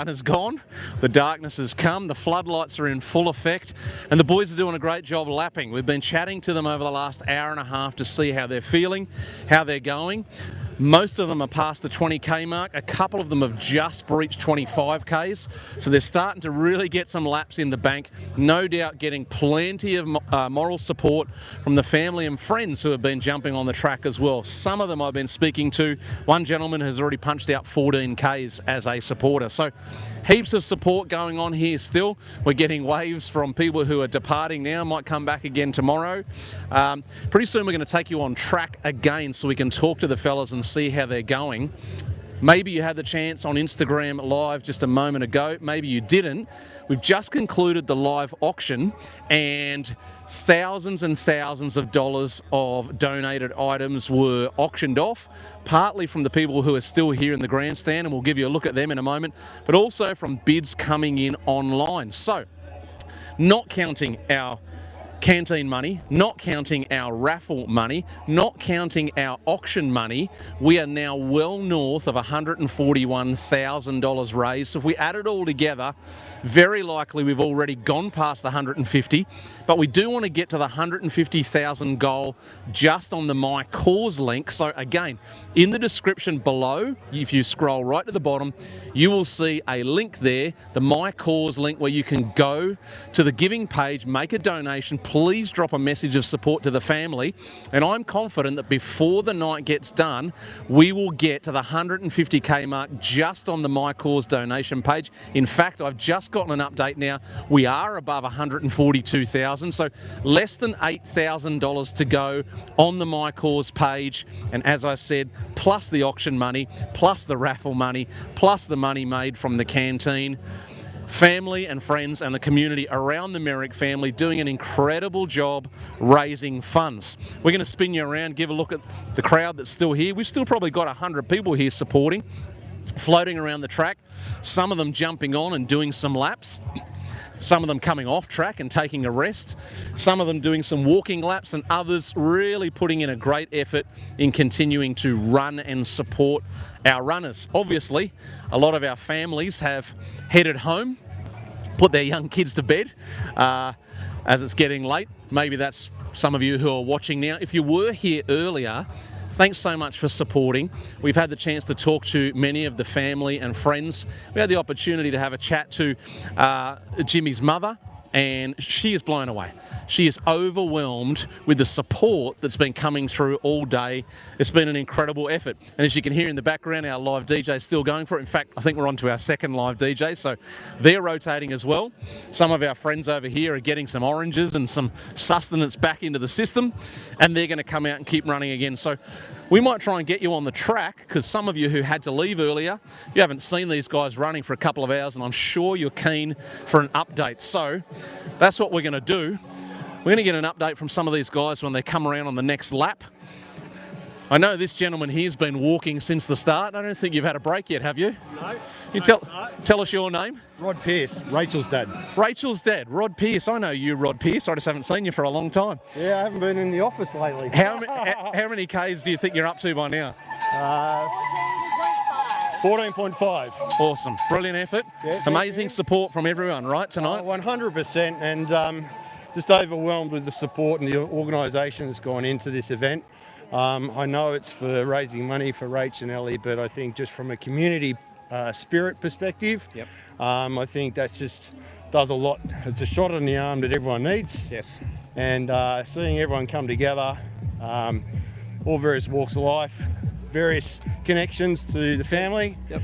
has gone, the darkness has come, the floodlights are in full effect, and the boys are doing a great job lapping. We've been chatting to them over the last hour and a half to see how they're feeling, how they're going. Most of them are past the 20k mark. A couple of them have just breached 25k's, so they're starting to really get some laps in the bank. No doubt getting plenty of moral support from the family and friends who have been jumping on the track as well. Some of them I've been speaking to. One gentleman has already punched out 14k's as a supporter. So heaps of support going on here still. We're getting waves from people who are departing now, might come back again tomorrow. Pretty soon we're going to take you on track again so we can talk to the fellas and see how they're going. Maybe you had the chance on Instagram Live just a moment ago. Maybe you didn't. We've just concluded the live auction and thousands and thousands of dollars of donated items were auctioned off, partly from the people who are still here in the grandstand, and we'll give you a look at them in a moment, but also from bids coming in online. So, not counting our canteen money, not counting our raffle money, not counting our auction money, we are now well north of $141,000 raised. So if we add it all together, very likely we've already gone past the 150, but we do want to get to the 150,000 goal just on the My Cause link. So again, in the description below, if you scroll right to the bottom, you will see a link there, the My Cause link, where you can go to the giving page, make a donation. Please drop a message of support to the family, and I'm confident that before the night gets done, we will get to the 150k mark just on the My Cause donation page. In fact, I've just gotten an update now. We are above 142,000, so less than $8,000 to go on the My Cause page. And as I said, plus the auction money, plus the raffle money, plus the money made from the canteen. Family and friends and the community around the Merrick family doing an incredible job raising funds. We're going to spin you around, give a look at the crowd that's still here. We've still probably got 100 people here supporting, floating around the track, some of them jumping on and doing some laps, some of them coming off track and taking a rest, some of them doing some walking laps, and others really putting in a great effort in continuing to run and support our runners. Obviously, a lot of our families have headed home, put their young kids to bed as it's getting late. Maybe that's some of you who are watching now. If you were here earlier, thanks so much for supporting. We've had the chance to talk to many of the family and friends. We had the opportunity to have a chat to Jimmy's mother, and she is blown away. She is overwhelmed with the support that's been coming through all day. It's been an incredible effort. And as you can hear in the background, our live DJ is still going for it. In fact, I think we're on to our second live DJ, so they're rotating as well. Some of our friends over here are getting some oranges and some sustenance back into the system, and they're going to come out and keep running again. So we might try and get you on the track, because some of you who had to leave earlier, you haven't seen these guys running for a couple of hours, and I'm sure you're keen for an update. So that's what we're going to do. We're going to get an update from some of these guys when they come around on the next lap. I know this gentleman here's been walking since the start. I don't think you've had a break yet, have you? No. You tell us your name. Rod Pearse, Rachel's dad. Rachel's dad, Rod Pearse. I know you, Rod Pearse. I just haven't seen you for a long time. Yeah, I haven't been in the office lately. How many Ks do you think you're up to by now? 14.5. Awesome. Brilliant effort. Yeah, amazing support from everyone, right, tonight? 100%, and just overwhelmed with the support and the organisation that's gone into this event. I know it's for raising money for Rach and Ellie, but I think just from a community spirit perspective, I think that's just does a lot. It's a shot in the arm that everyone needs. Yes. And seeing everyone come together, all various walks of life, various connections to the family. Yep.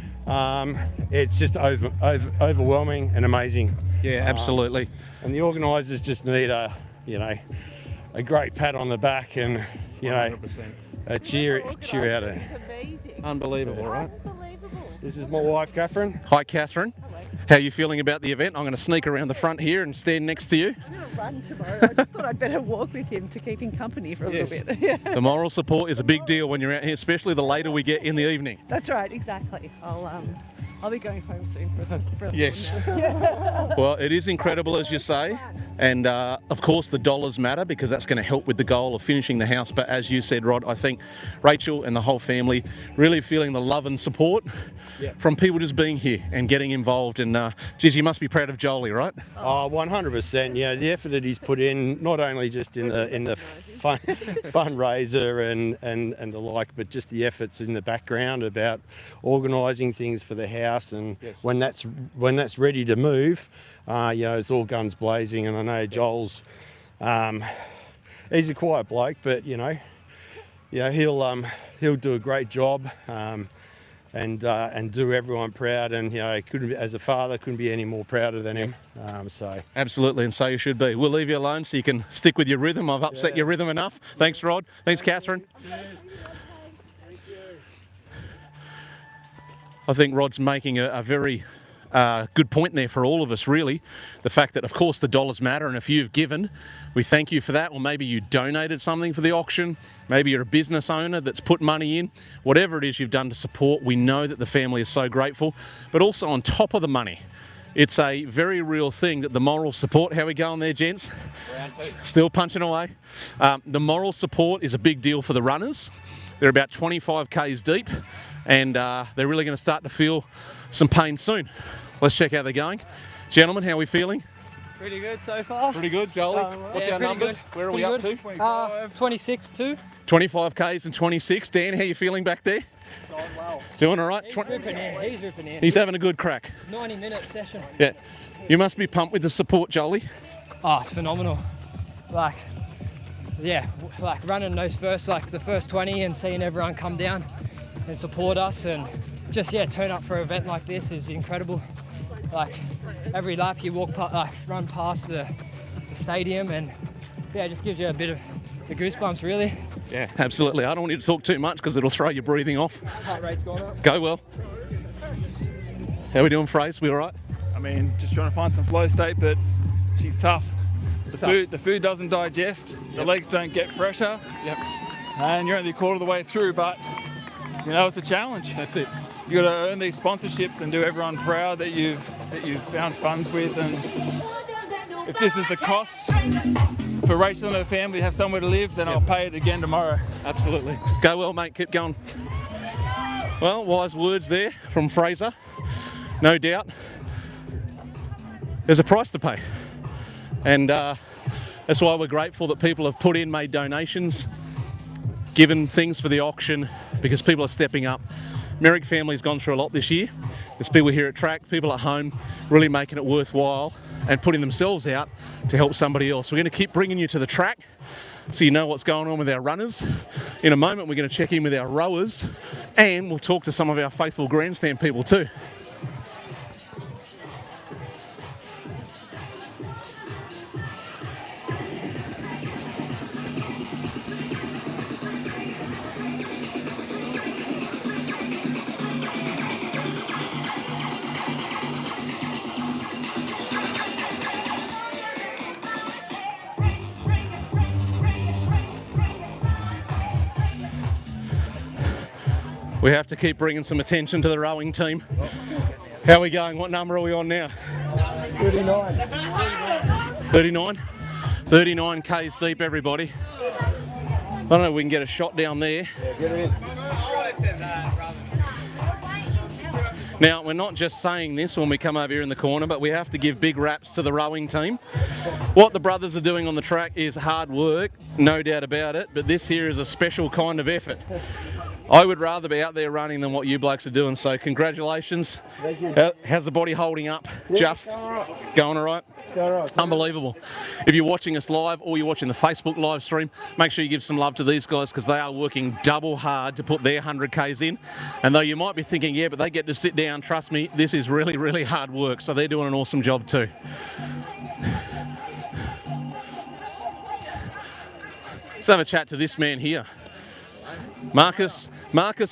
It's just overwhelming and amazing. Yeah, absolutely. And the organisers just need a great pat on the back and 100%. a cheer out. It's amazing. Unbelievable, right? Unbelievable. This is my wife, Catherine. Hi, Catherine. How are you feeling about the event? I'm going to sneak around the front here and stand next to you. I'm going to run tomorrow. I just thought I'd better walk with him to keep him company for a little bit. Yeah. The moral support is a big deal when you're out here, especially the later we get in the evening. That's right, exactly. I'll be going home soon for a Yes. Well, it is incredible, as you say. And of course, the dollars matter because that's going to help with the goal of finishing the house. But as you said, Rod, I think Rachel and the whole family really feeling the love and support from people just being here and getting involved. And geez, you must be proud of Jolie, right? Oh, 100%. You know, the effort that he's put in, not only just in the fundraiser and the like, but just the efforts in the background about organising things for the house, and when that's ready to move, you know, it's all guns blazing. And I know Joel's, he's a quiet bloke, but you know, he'll do a great job. And do everyone proud, and you know, as a father, couldn't be any more prouder than him. So Absolutely, and so you should be. We'll leave you alone so you can stick with your rhythm. I've upset your rhythm enough. Thanks, Rod. Thanks, Catherine. I think Rod's making a very good point there for all of us, really. The fact that, of course, the dollars matter, and if you've given, we thank you for that. Or maybe you donated something for the auction. Maybe you're a business owner that's put money in. Whatever it is you've done to support, we know that the family is so grateful. But also on top of the money, it's a very real thing that the moral support, how we going there, gents? Still punching away. The moral support is a big deal for the runners. They're about 25 Ks deep, and they're really going to start to feel some pain soon. Let's check how they're going. Gentlemen, how are we feeling? Pretty good so far. Pretty good, Jolie. What's our numbers? Where are we up to? 26 too. 25 Ks and 26. Dan, how are you feeling back there? Going well. Doing all right? He's ripping in. He's having a good crack. 90-minute session. Yeah. You must be pumped with the support, Jolie. Oh, it's phenomenal. Like running those the first 20 and seeing everyone come down and support us, and just turn up for an event like this is incredible. Like every lap you run past the stadium, and it just gives you a bit of the goosebumps, really. Yeah, absolutely. I don't want you to talk too much because it'll throw your breathing off. Heart rate's gone up. Go well. How we doing, Fraser? We all right? I mean, just trying to find some flow state, but she's tough. The food doesn't digest, the legs don't get fresher, and you're only a quarter of the way through, but you know, it's a challenge. That's it. You got to earn these sponsorships and do everyone proud that you've found funds with, and if this is the cost for Rachel and her family to have somewhere to live, then I'll pay it again tomorrow. Absolutely. Go well, mate. Keep going. Well, wise words there from Fraser. No doubt. There's a price to pay. And that's why we're grateful that people have put in, made donations, given things for the auction, because people are stepping up. Merrick family's gone through a lot this year. There's people here at track, people at home, really making it worthwhile and putting themselves out to help somebody else. We're going to keep bringing you to the track so you know what's going on with our runners. In a moment, we're going to check in with our rowers, and we'll talk to some of our faithful grandstand people too. We have to keep bringing some attention to the rowing team. How are we going? What number are we on now? 39. 39? 39 Ks deep, everybody. I don't know if we can get a shot down there. Get it in. Now, we're not just saying this when we come over here in the corner, but we have to give big raps to the rowing team. What the brothers are doing on the track is hard work, no doubt about it, but this here is a special kind of effort. I would rather be out there running than what you blokes are doing, so congratulations. Thank you. How's the body holding up? Just going all right? It's going all right. Unbelievable. If you're watching us live or you're watching the Facebook live stream, make sure you give some love to these guys because they are working double hard to put their 100 Ks in. And though you might be thinking, yeah, but they get to sit down, trust me, this is really, really hard work. So they're doing an awesome job too. Let's have a chat to this man here. Marcus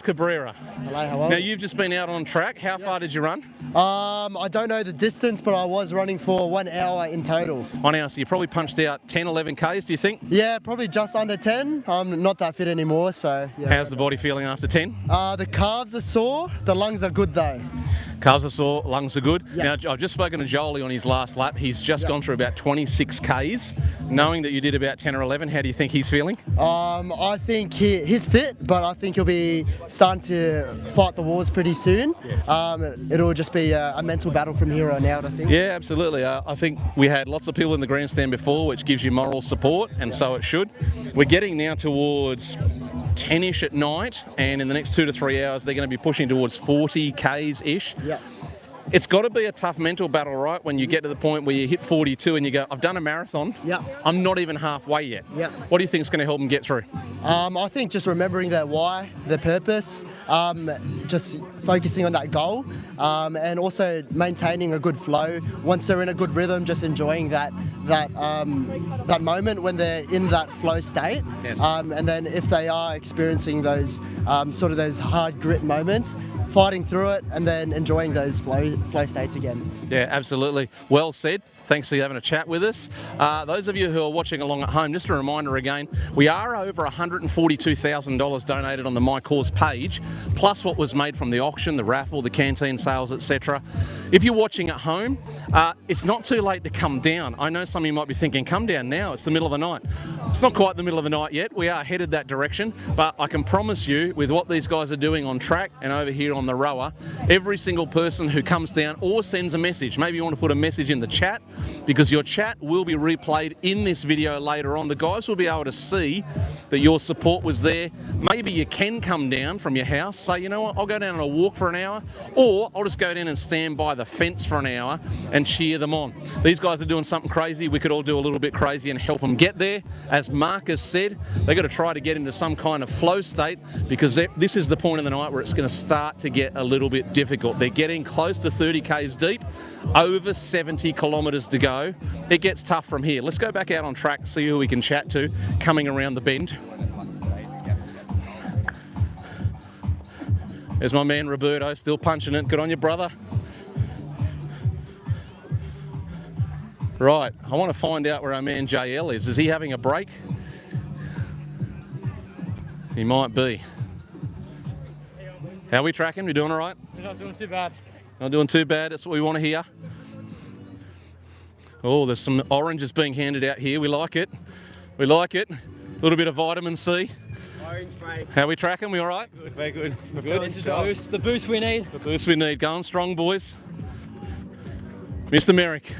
Cabrera. Hello, how are Now you? you've just been out on track. How far did you run? I don't know the distance, but I was running for 1 hour in total. 1 hour, so you probably punched out 10, 11 Ks, do you think? Yeah, probably just under 10. I'm not that fit anymore, so yeah. How's the body feeling after 10? The calves are sore, the lungs are good though. Calves are sore, lungs are good. Yeah. Now, I've just spoken to Jolie on his last lap. He's just gone through about 26 Ks. Knowing that you did about 10 or 11, how do you think he's feeling? I think he's fit, but I think he'll be starting to fight the wars pretty soon. Yes. It'll just be a mental battle from here on out, I think. Yeah, absolutely. I think we had lots of people in the grandstand before, which gives you moral support, and so it should. We're getting now towards 10-ish at night, and in the next 2 to 3 hours, they're going to be pushing towards 40 Ks-ish. Yeah. It's got to be a tough mental battle, right? When you get to the point where you hit 42 and you go, I've done a marathon. Yeah. I'm not even halfway yet. Yeah. What do you think is going to help them get through? I think just remembering their why, their purpose, just focusing on that goal, and also maintaining a good flow. Once they're in a good rhythm, just enjoying that moment when they're in that flow state. Yes. And then if they are experiencing those sort of those hard grit moments, fighting through it and then enjoying those flow states again. Yeah, absolutely. Well said. Thanks for having a chat with us. Those of you who are watching along at home, just a reminder again, we are over $142,000 donated on the My Cause page, plus what was made from the auction, the raffle, the canteen sales, etc. If you're watching at home, it's not too late to come down. I know some of you might be thinking, come down now, it's the middle of the night. It's not quite the middle of the night yet. We are headed that direction, but I can promise you, with what these guys are doing on track and over here on the rower, every single person who comes down or sends a message, maybe you want to put a message in the chat, because your chat will be replayed in this video later on. The guys will be able to see that your support was there. Maybe you can come down from your house, say, you know what, I'll go down on a walk for an hour, or I'll just go down and stand by the fence for an hour and cheer them on. These guys are doing something crazy. We could all do a little bit crazy and help them get there. As Marcus said, they've got to try to get into some kind of flow state, because this is the point in the night where it's going to start to get a little bit difficult. They're getting close to 30 Ks deep, over 70 kilometres to go. It gets tough from here. Let's go back out on track, see who we can chat to coming around the bend. There's my man Roberto, still punching it. Good on you, brother. Right, I want to find out where our man JL is. Is he having a break? He might be. How are we tracking? We doing all right? We're not doing too bad. Not doing too bad. That's what we want to hear. Oh, there's some oranges being handed out here. We like it. We like it. A little bit of vitamin C. Orange, mate. How are we tracking? We all right? Good, very good. We're This is the boost we need. The boost we need. Going strong, boys. Mr. Merrick,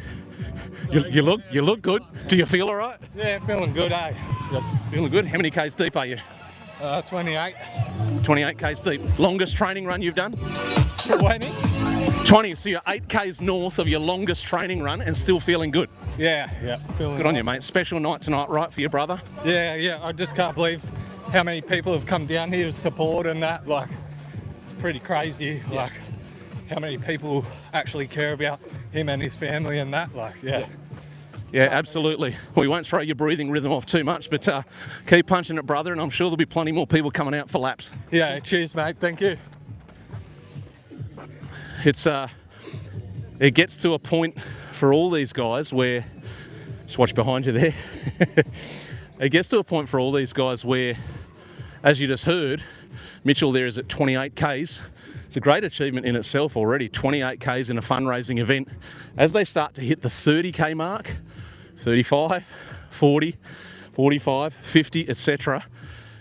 you look good. Do you feel all right? Yeah, feeling good, eh? Yes. Feeling good. How many Ks deep are you? 28. 28 Ks deep. Longest training run you've done? 20? 20. So you're 8 Ks north of your longest training run and still feeling good. Yeah, feeling Good on you, mate. Special night tonight, right, for your brother? Yeah, I just can't believe how many people have come down here to support and that. Like, it's pretty crazy, like, how many people actually care about him and his family and that, like, yeah. Yeah, absolutely. We won't throw your breathing rhythm off too much, but keep punching it, brother, and I'm sure there'll be plenty more people coming out for laps. Yeah, cheers, mate. Thank you. It gets to a point for all these guys where, just watch behind you there, it gets to a point for all these guys where, as you just heard, Mitchell there is at 28 Ks. It's a great achievement in itself already, 28 Ks in a fundraising event. As they start to hit the 30 K mark, 35, 40, 45, 50, etc.,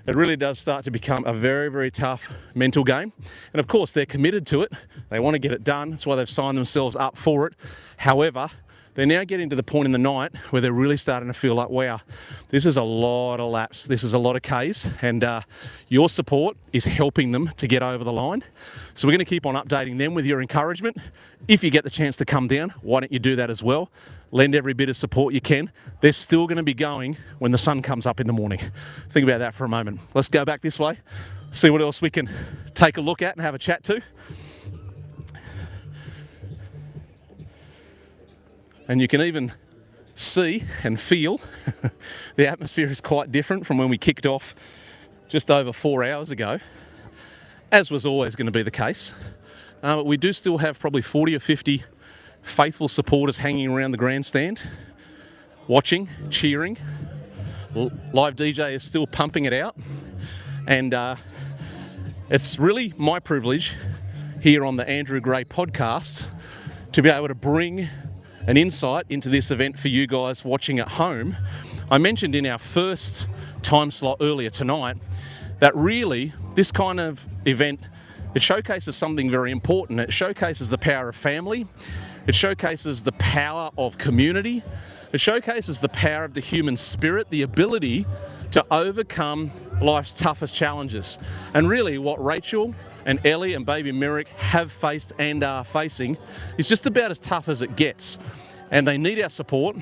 it really does start to become a very, very tough mental game. And of course, they're committed to it. They want to get it done. That's why they've signed themselves up for it. However, they're now getting to the point in the night where they're really starting to feel like, wow, this is a lot of laps. This is a lot of Ks, and your support is helping them to get over the line. So we're going to keep on updating them with your encouragement. If you get the chance to come down, why don't you do that as well? Lend every bit of support you can. They're still going to be going when the sun comes up in the morning. Think about that for a moment. Let's go back this way, see what else we can take a look at and have a chat to. And you can even see and feel the atmosphere is quite different from when we kicked off just over 4 hours ago, as was always going to be the case. But we do still have probably 40 or 50 faithful supporters hanging around the grandstand, watching, cheering. Live DJ is still pumping it out, and it's really my privilege here on the Andrew Gray podcast to be able to bring an insight into this event for you guys watching at home. I mentioned in our first time slot earlier tonight that really this kind of event, it showcases something very important. It showcases the power of family. It showcases the power of community. It showcases the power of the human spirit, the ability to overcome life's toughest challenges. And really what Rachel and Ellie and baby Merrick have faced and are facing is just about as tough as it gets. And they need our support,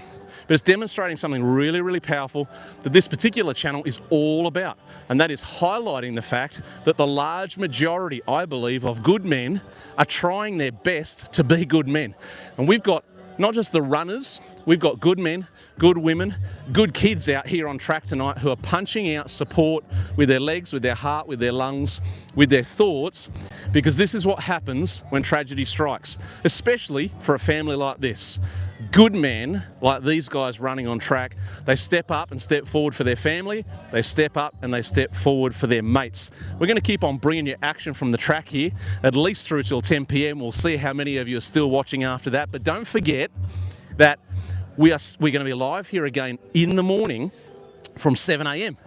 but it's demonstrating something really, really powerful that this particular channel is all about. And that is highlighting the fact that the large majority, I believe, of good men are trying their best to be good men. And we've got not just the runners, we've got good men, good women, good kids out here on track tonight who are punching out support with their legs, with their heart, with their lungs, with their thoughts, because this is what happens when tragedy strikes, especially for a family like this. Good men, like these guys running on track, they step up and step forward for their family, they step up and they step forward for their mates. We're going to keep on bringing you action from the track here, at least through till 10 p.m. We'll see how many of you are still watching after that, but don't forget that we're going to be live here again in the morning from 7 a.m.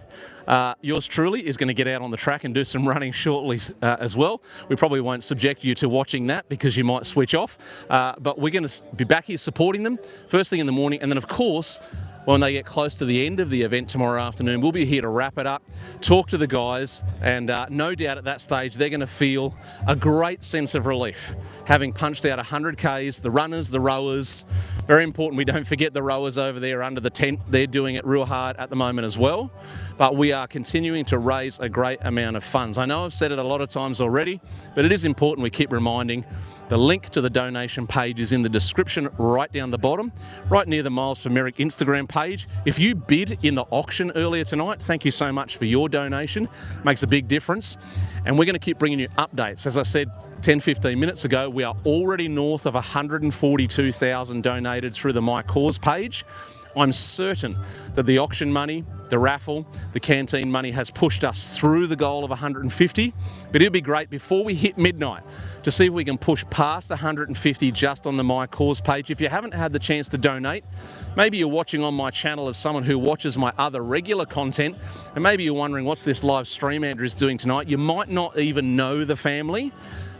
Yours truly is going to get out on the track and do some running shortly as well. We probably won't subject you to watching that because you might switch off, but we're going to be back here supporting them first thing in the morning, and then of course when they get close to the end of the event tomorrow afternoon, we'll be here to wrap it up, talk to the guys, and no doubt at that stage they're going to feel a great sense of relief, having punched out 100 Ks, the runners, the rowers. Very important we don't forget the rowers over there under the tent. They're doing it real hard at the moment as well. But we are continuing to raise a great amount of funds. I know I've said it a lot of times already, but it is important we keep reminding. The link to the donation page is in the description right down the bottom, right near the Miles for Merrick Instagram page. If you bid in the auction earlier tonight, thank you so much for your donation. Makes a big difference. And we're going to keep bringing you updates. As I said 10-15 minutes ago, we are already north of 142,000 donated through the My Cause page. I'm certain that the auction money, the raffle, the canteen money has pushed us through the goal of 150, but it'd be great before we hit midnight to see if we can push past 150 just on the My Cause page. If you haven't had the chance to donate, maybe you're watching on my channel as someone who watches my other regular content, and maybe you're wondering what's this live stream Andrew's doing tonight. You might not even know the family,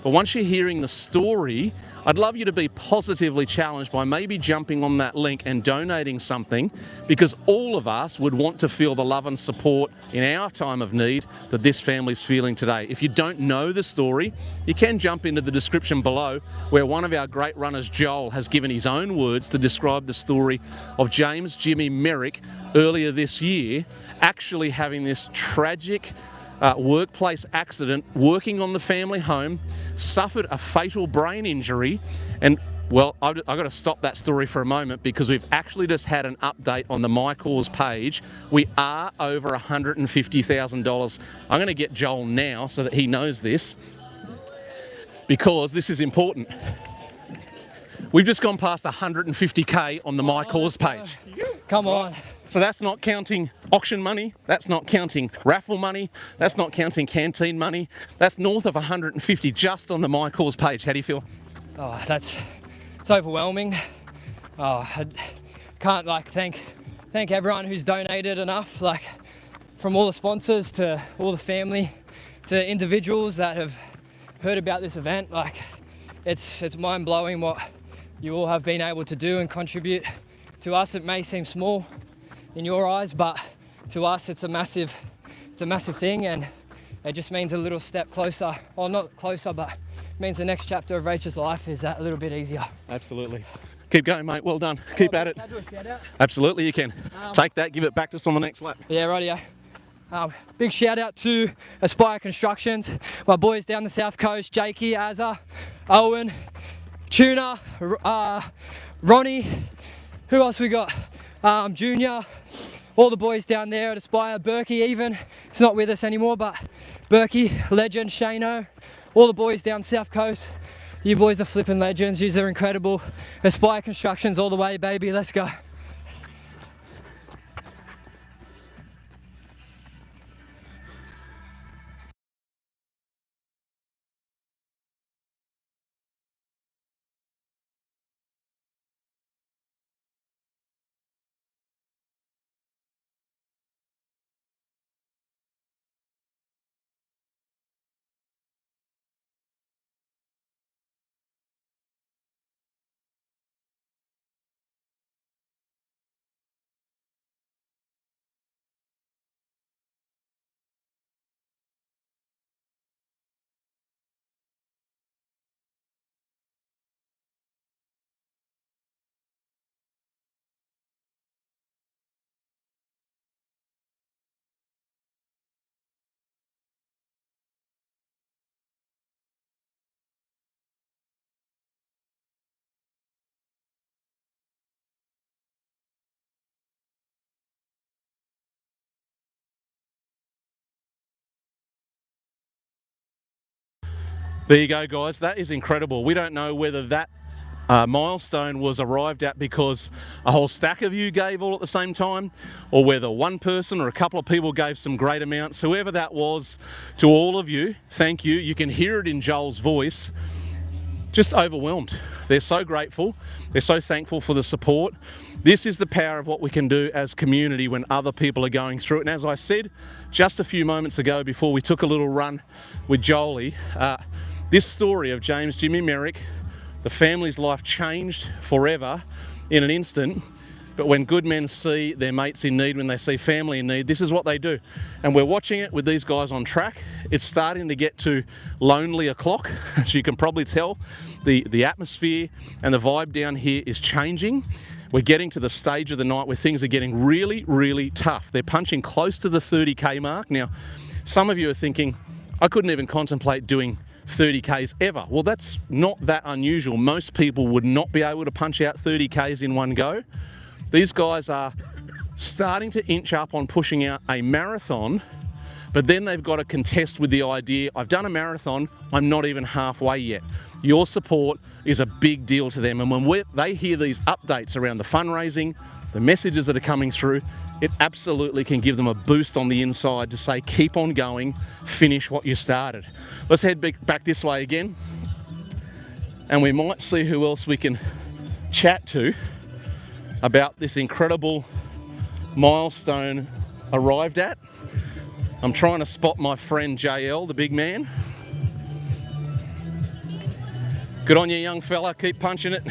but once you're hearing the story, I'd love you to be positively challenged by maybe jumping on that link and donating something, because all of us would want to feel the love and support in our time of need that this family's feeling today. If you don't know the story, you can jump into the description below where one of our great runners, Joel, has given his own words to describe the story of James Jimmy Merrick earlier this year, actually having this tragic workplace accident, working on the family home, suffered a fatal brain injury, and well, I've got to stop that story for a moment because we've actually just had an update on the My Cause page. We are over $150,000. I'm going to get Joel now so that he knows this, because this is important. We've just gone past 150K on the My Cause page. Come on. So that's not counting auction money, that's not counting raffle money, that's not counting canteen money. That's north of 150 just on the My Cause page. How do you feel? Oh, it's overwhelming. Oh, I can't thank everyone who's donated enough, from all the sponsors to all the family to individuals that have heard about this event. It's mind-blowing what you all have been able to do and contribute. To us it may seem small in your eyes, but to us it's a massive thing, and it just means a little step closer, or not closer, but means the next chapter of Rachel's life is that a little bit easier. Absolutely. Keep going, mate. Well done. Keep at it. Can I do a shout out? Absolutely, you can. Take that, give it back to us on the next lap. Yeah, rightio. Big shout out to Aspire Constructions, my boys down the south coast, Jakey, Azza, Owen, Tuna, Ronnie, who else we got? Junior, all the boys down there at Aspire, Berkey even, it's not with us anymore, but Berkey, legend, Shano, all the boys down South Coast. You boys are flipping legends, you are incredible. Aspire Constructions all the way, baby, let's go. There you go, guys. That is incredible. We don't know whether that milestone was arrived at because a whole stack of you gave all at the same time, or whether one person or a couple of people gave some great amounts. Whoever that was, to all of you, thank you. You can hear it in Joel's voice. Just overwhelmed. They're so grateful. They're so thankful for the support. This is the power of what we can do as community when other people are going through it. And as I said just a few moments ago before we took a little run with Jolie, this story of James Jimmy Merrick, the family's life changed forever in an instant. But when good men see their mates in need, when they see family in need, this is what they do. And we're watching it with these guys on track. It's starting to get to lonely o'clock, as you can probably tell. The atmosphere and the vibe down here is changing. We're getting to the stage of the night where things are getting really, really tough. They're punching close to the 30K mark. Now, some of you are thinking, I couldn't even contemplate doing 30Ks ever. Well, that's not that unusual. Most people would not be able to punch out 30Ks in one go. These guys are starting to inch up on pushing out a marathon, but then they've got to contest with the idea, I've done a marathon, I'm not even halfway yet. Your support is a big deal to them, and when they hear these updates around the fundraising, the messages that are coming through, it absolutely can give them a boost on the inside to say, keep on going, finish what you started. Let's head back this way again, and we might see who else we can chat to about this incredible milestone arrived at. I'm trying to spot my friend JL, the big man. Good on you, young fella, keep punching it.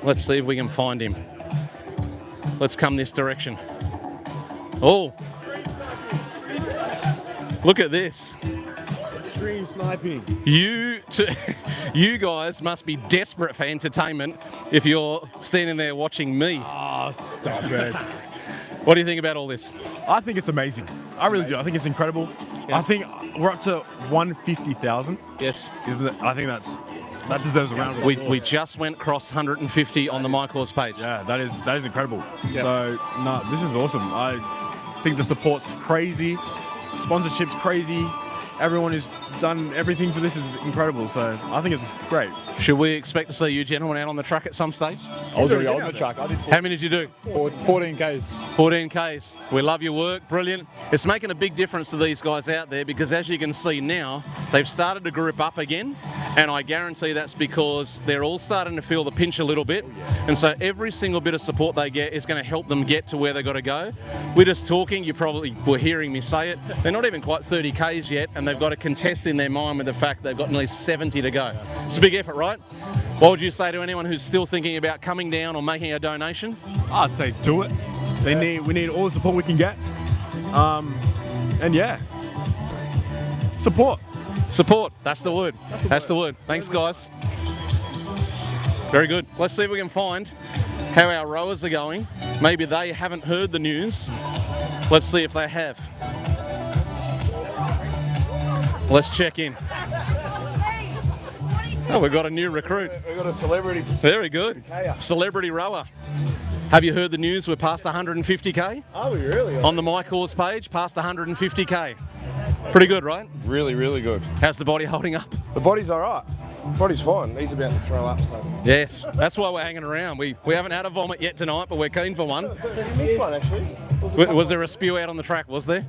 Let's see if we can find him. Let's come this direction. Oh, look at this. Extreme sniping. You guys must be desperate for entertainment if you're standing there watching me. Oh, stop it. What do you think about all this? I think it's amazing. I really do. I think it's incredible. Yeah. I think we're up to 150,000. Yes. Isn't it? I think that deserves a round of applause. We just went across 150 on the My Cause page. Yeah, that is incredible. Yeah. So, no, this is awesome. I think the support's crazy. Sponsorship's crazy. Everyone who's done everything for this is incredible. So I think it's great. Should we expect to see you gentlemen out on the track at some stage? I was already on the track. I did How many did you do? 14Ks. 14Ks. We love your work. Brilliant. It's making a big difference to these guys out there because as you can see now, they've started to group up again. And I guarantee that's because they're all starting to feel the pinch a little bit. And so every single bit of support they get is going to help them get to where they've got to go. We're just talking, you probably were hearing me say it, they're not even quite 30Ks yet, and they've got a contest in their mind with the fact they've got nearly 70 to go. It's a big effort, right? What would you say to anyone who's still thinking about coming down or making a donation? I'd say do it. We need all the support we can get. And yeah, support. Support, that's the word. That's the word. Thanks, guys. Very good. Let's see if we can find how our rowers are going. Maybe they haven't heard the news. Let's see if they have. Let's check in. Oh, we've got a new recruit. We've got a celebrity. Very good. Celebrity rower. Have you heard the news? We're past 150k Are we really? on the My Cause page. Past 150k. Pretty good, right? Really, really good. How's the body holding up? The body's all right. Body's fine. He's about to throw up, so. Yes, that's why we're hanging around. We haven't had a vomit yet tonight, but we're keen for one. Missed one, actually. Was there a spew out on the track, was there?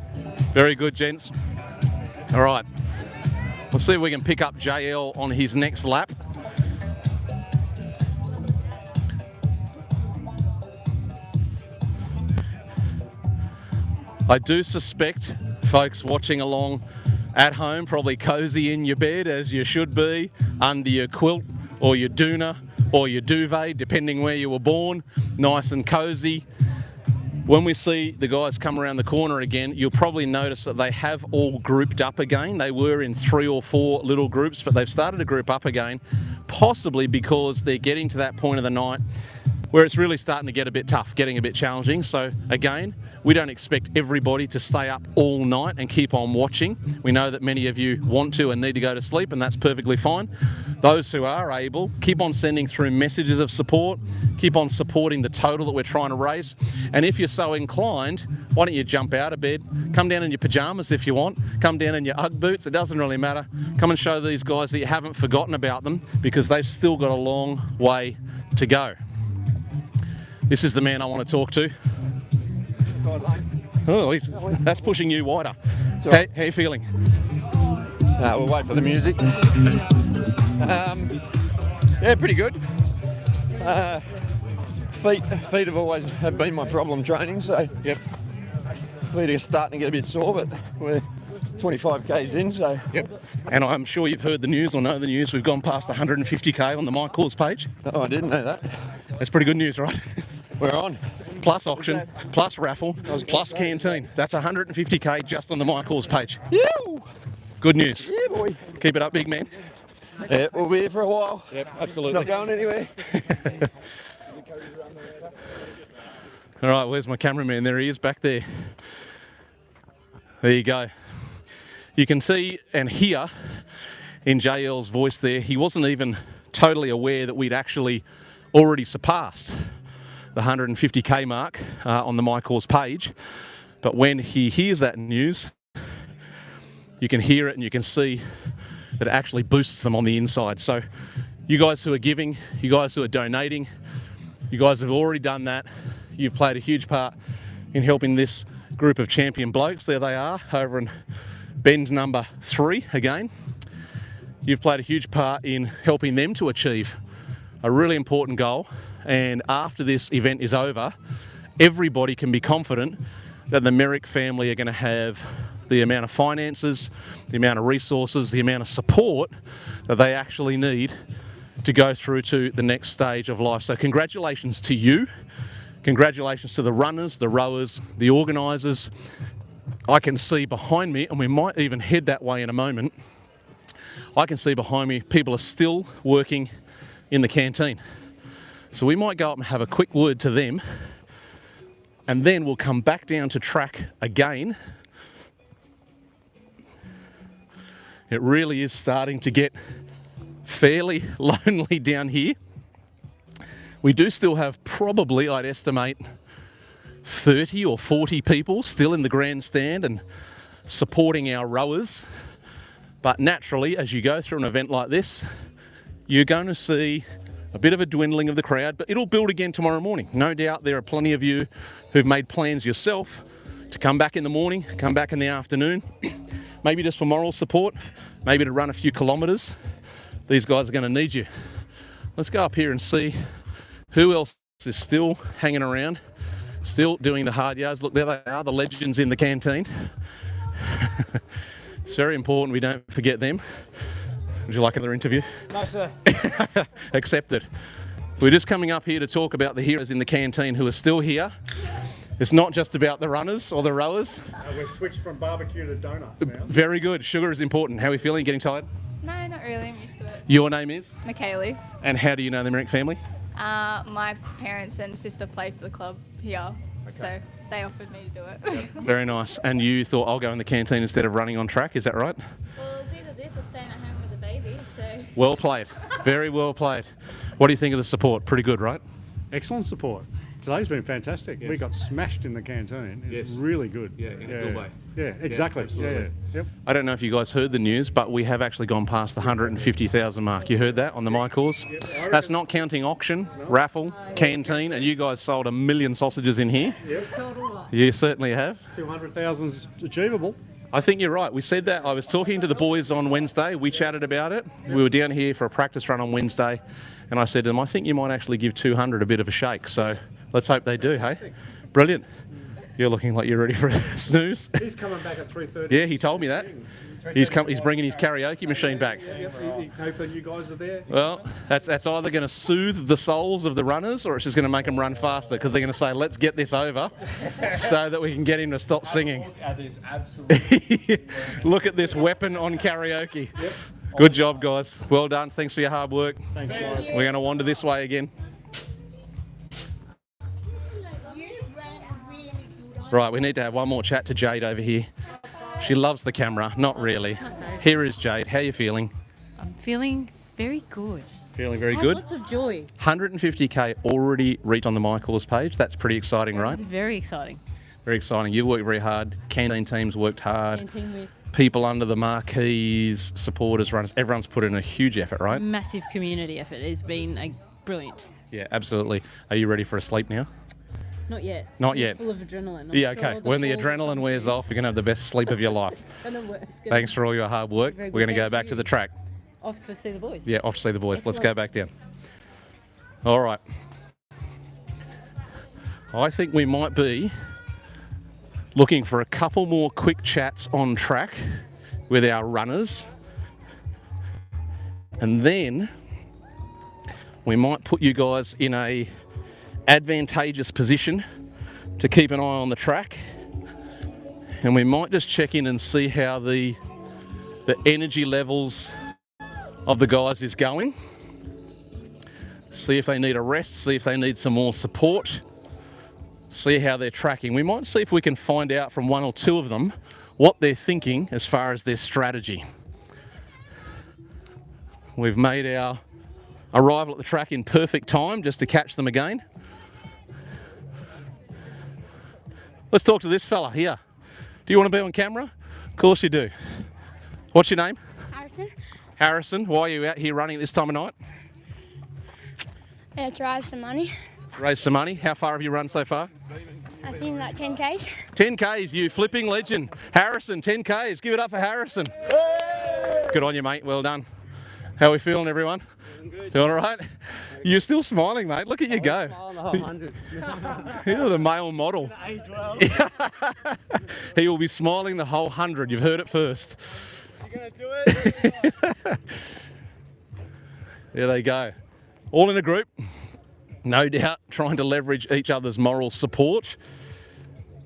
Very good, gents. All right. We'll see if we can pick up JL on his next lap. I do suspect folks watching along at home, probably cozy in your bed as you should be, under your quilt or your doona or your duvet, depending where you were born, nice and cozy. When we see the guys come around the corner again, you'll probably notice that they have all grouped up again. They were in 3 or 4 little groups, but they've started to group up again, possibly because they're getting to that point of the night where it's really starting to get a bit tough, getting a bit challenging. So again, we don't expect everybody to stay up all night and keep on watching. We know that many of you want to and need to go to sleep, and that's perfectly fine. Those who are able, keep on sending through messages of support, keep on supporting the total that we're trying to raise. And if you're so inclined, why don't you jump out of bed, come down in your pajamas if you want, come down in your Ugg boots, it doesn't really matter. Come and show these guys that you haven't forgotten about them, because they've still got a long way to go. This is the man I want to talk to. Oh, that's pushing you wider. How are you feeling? We'll wait for the music. Yeah, pretty good. Feet have always have been my problem training, so Yep. feet are starting to get a bit sore, but we're 25 k's in, so. Yep. And I'm sure you've heard the news or know the news. We've gone past 150k on the My Cause page. Oh, I didn't know that. That's pretty good news, right? We're on. Plus auction, plus raffle, plus canteen. That's 150k just on the My Cause page. Ew! Good news. Yeah, boy. Keep it up, big man. Yeah, we'll be here for a while. Yep, absolutely. Not going anywhere. All right, where's my cameraman? There he is, back there. There you go. You can see and hear in JL's voice there, he wasn't even totally aware that we'd actually already surpassed the 150k mark on the My Cause page. But when he hears that news, you can hear it and you can see that it actually boosts them on the inside. So you guys who are giving, you guys who are donating, you guys have already done that. You've played a huge part in helping this group of champion blokes. There they are, over in bend number 3 again. You've played a huge part in helping them to achieve a really important goal. And after this event is over, everybody can be confident that the Merrick family are going to have the amount of finances, the amount of resources, the amount of support that they actually need to go through to the next stage of life. So congratulations to you. Congratulations to the runners, the rowers, the organisers. I can see behind me, and we might even head that way in a moment, I can see behind me people are still working in the canteen. So we might go up and have a quick word to them, and then we'll come back down to track again. It really is starting to get fairly lonely down here. We do still have probably, I'd estimate, 30 or 40 people still in the grandstand and supporting our rowers. But naturally, as you go through an event like this, you're going to see a bit of a dwindling of the crowd, but it'll build again tomorrow morning. No doubt there are plenty of you who've made plans yourself to come back in the morning, come back in the afternoon, maybe just for moral support, maybe to run a few kilometres. These guys are going to need you. Let's go up here and see who else is still hanging around, still doing the hard yards. Look, there they are, the legends in the canteen. It's very important we don't forget them. Would you like another interview? No, sir. Accepted. We're just coming up here to talk about the heroes in the canteen who are still here. It's not just about the runners or the rowers. We've switched from barbecue to donuts now. Very good. Sugar is important. How are you feeling? Getting tired? No, not really. I'm used to it. Your name is? Michaeli. And how do you know the Merrick family? My parents and sister play for the club here, so they offered me to do it. Very nice. And you thought, I'll go in the canteen instead of running on track, is that right? Well, it's either this or staying at home with the baby. maybe. So. Well played. Very well played. What do you think of the support? Pretty good, right? Excellent support. Today's been fantastic. Yes. We got smashed in the canteen. It's Yes. really good. Yeah, in a good way. Yeah, exactly. absolutely. Yep. I don't know if you guys heard the news, but we have actually gone past the 150,000 mark. You heard that on the My Cause? That's not counting auction, raffle, canteen, and you guys sold 1 million sausages in here. Yep. You certainly have. 200,000 is achievable. I think you're right. We said that. I was talking to the boys on Wednesday. We chatted about it. We were down here for a practice run on Wednesday, and I said to them, I think you might actually give 200 a bit of a shake. So let's hope they do, hey? Brilliant. You're looking like you're ready for a snooze. He's coming back at 3:30. Yeah, he told me that. He's bringing his karaoke machine back. He's hoping you guys are there. Well, that's either going to soothe the souls of the runners, or it's just going to make them run faster, because they're going to say, let's get this over so that we can get him to stop singing. Look at this weapon on karaoke. Good job, guys. Well done. Thanks for your hard work. Thanks, guys. We're going to wander this way again. Right, we need to have one more chat to Jade over here. She loves the camera. Not really. Here is Jade. How are you feeling? I'm feeling very good. Feeling very I have good? Lots of joy. 150k already reached on the My Cause page. That's pretty exciting, right? It's very exciting. Very exciting. You worked very hard. Canteen teams worked hard. Canteen with People under the marquees, supporters, runners, everyone's put in a huge effort, right? massive community effort. It's been brilliant. Yeah, absolutely. Are you ready for a sleep now? Not yet. Not yet. Full of adrenaline. I'm Yeah, okay. sure When the ball will adrenaline come wears soon. off, you're going to have the best sleep of your life. And then it's gonna Thanks for all your hard work. Very We're going to good. go Thank back to you. the track. Off to see the boys. Yeah, off to see the boys. Let's go Excellent. back down. All right. I think we might be looking for a couple more quick chats on track with our runners. And then we might put you guys in a advantageous position to keep an eye on the track. And we might just check in and see how the energy levels of the guys is going. See if they need a rest, see if they need some more support, see how they're tracking. We might see if we can find out from one or two of them what they're thinking as far as their strategy. We've made our arrival at the track in perfect time just to catch them again. Let's talk to this fella here. Do you want to be on camera? Of course you do. What's your name? Harrison. Harrison. Why are you out here running at this time of night? Yeah, to raise some money. Raise some money. How far have you run so far? I think like 10Ks. 10Ks, you flipping legend. Harrison, 10Ks. Give it up for Harrison. Good on you, mate. Well done. How are we feeling, everyone? Doing all right? You're still smiling, mate. Look at you go. You're the male model. He will be smiling the whole 100. You've heard it first. You gonna do it? There they go. All in a group. No doubt trying to leverage each other's moral support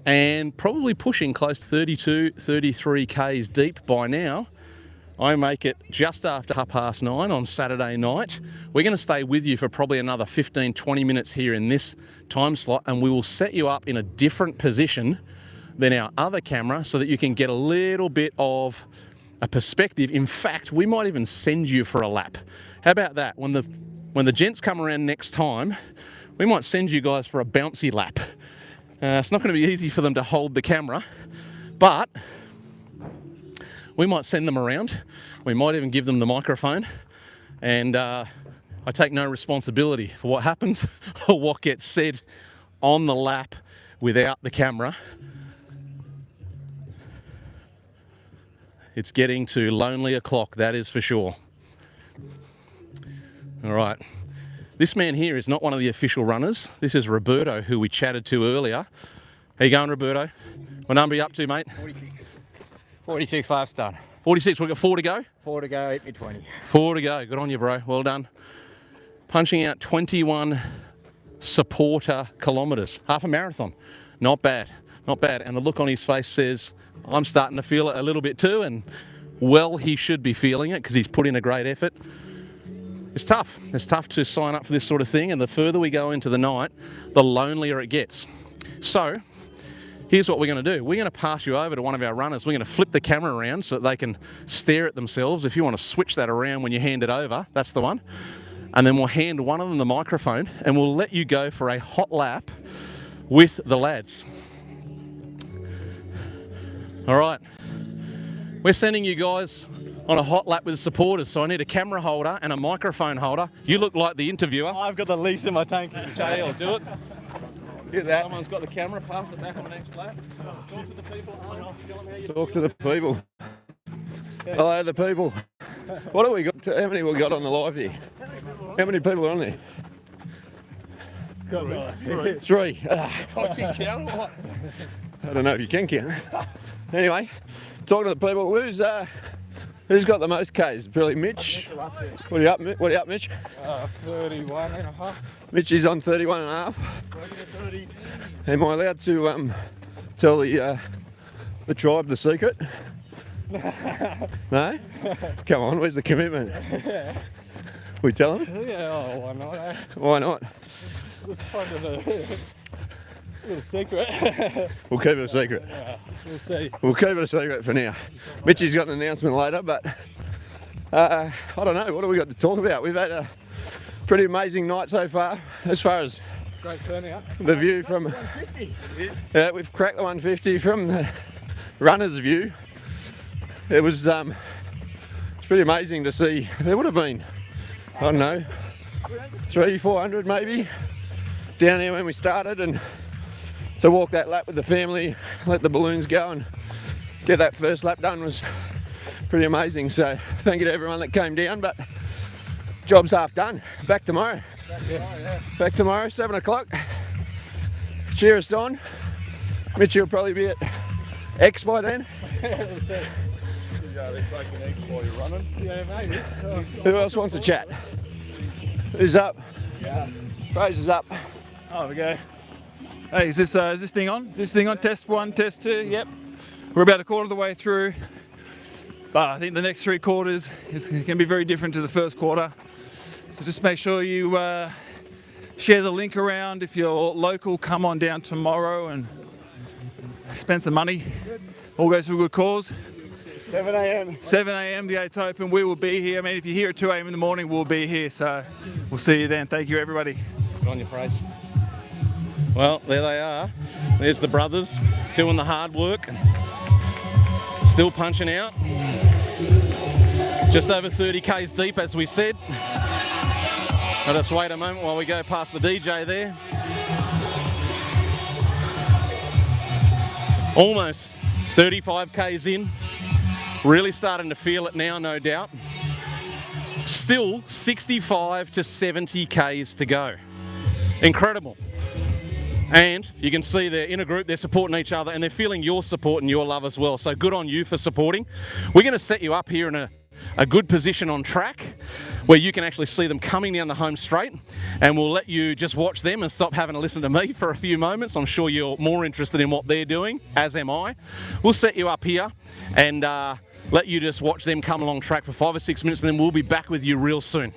and probably pushing close to 32, 33 Ks deep by now. I make it just after 9:30 on Saturday night. We're going to stay with you for probably another 15, 20 minutes here in this time slot, and we will set you up in a different position than our other camera so that you can get a little bit of a perspective. In fact, we might even send you for a lap. How about that? When the gents come around next time, we might send you guys for a bouncy lap. It's not going to be easy for them to hold the camera, but we might send them around. We might even give them the microphone, and I take no responsibility for what happens or what gets said on the lap without the camera. It's getting to lonely o'clock, that is for sure. All right. This man here is not one of the official runners. This is Roberto, who we chatted to earlier. How you going, Roberto? What number are you up to, mate? 46. 46 laps done. 46, we've got 4 to go? 4 to go, 8 me 20. 4 to go. Good on you, bro. Well done. Punching out 21 supporter kilometres. Half a marathon. Not bad. Not bad. And the look on his face says, I'm starting to feel it a little bit too, and well, he should be feeling it because he's put in a great effort. It's tough. It's tough to sign up for this sort of thing, and the further we go into the night, the lonelier it gets. So, here's what we're going to do. We're going to pass you over to one of our runners. We're going to flip the camera around so that they can stare at themselves. If you want to switch that around when you hand it over, that's the one. And then we'll hand one of them the microphone and we'll let you go for a hot lap with the lads. All right. We're sending you guys on a hot lap with the supporters, so I need a camera holder and a microphone holder. You look like the interviewer. I've got the least in my tank. Okay, I'll do it. Get that. Someone's got the camera, pass it back on the next lap. Talk to the people at home. Tell them how you Talk to the people. Hello, the people. What have we got? How many have we got on the live here? How many people are on there? Three. I don't know if you can count. Anyway, talk to the people. Who's got the most Ks? Probably Mitch. What are you up, Mitch? 31 and a half. Mitch is on 31 and a half. Am I allowed to tell the tribe the secret? No? Come on, where's the commitment? We tell them? Yeah, oh, why not? Eh? Why not? It's kind of a little secret. We'll keep it a secret. Yeah, we'll see. We'll keep it a secret for now. Mitchy's got an announcement later, but I don't know. What have we got to talk about? We've had a pretty amazing night so far, as far as Great turnout. the view from. Yeah, we've cracked the 150 from the runner's view. It was it's pretty amazing to see. There would have been, I don't know, 300-400 maybe down here when we started, and to walk that lap with the family, let the balloons go and get that first lap done was pretty amazing. So thank you to everyone that came down, but job's half done. Back tomorrow. Back tomorrow, 7 o'clock. Cheer us on. Mitchie will probably be at X by then. Who else wants to chat? Who's up? Yeah. Fraser's up. Oh, we go. Hey, is this thing on? Is this thing on? Test 1, test 2. Yep. We're about a quarter of the way through, but I think the next 3 quarters is going to be very different to the first quarter. So just make sure you share the link around. If you're local, come on down tomorrow and spend some money. All goes to a good cause. 7 a.m. 7 a.m. the gates open. We will be here. I mean, if you're here at 2 a.m. in the morning, we'll be here. So we'll see you then. Thank you, everybody. Good on your phrase. Well, there they are. There's the brothers doing the hard work. Still punching out. Just over 30 Ks deep, as we said. Let us wait a moment while we go past the DJ there. Almost 35 Ks in. Really starting to feel it now, no doubt. Still 65 to 70 Ks to go. Incredible. And you can see they're in a group, they're supporting each other, and they're feeling your support and your love as well. So good on you for supporting. We're going to set you up here in a good position on track where you can actually see them coming down the home straight, and we'll let you just watch them and stop having to listen to me for a few moments. I'm sure you're more interested in what they're doing, as am I. We'll set you up here and let you just watch them come along track for 5 or 6 minutes, and then we'll be back with you real soon.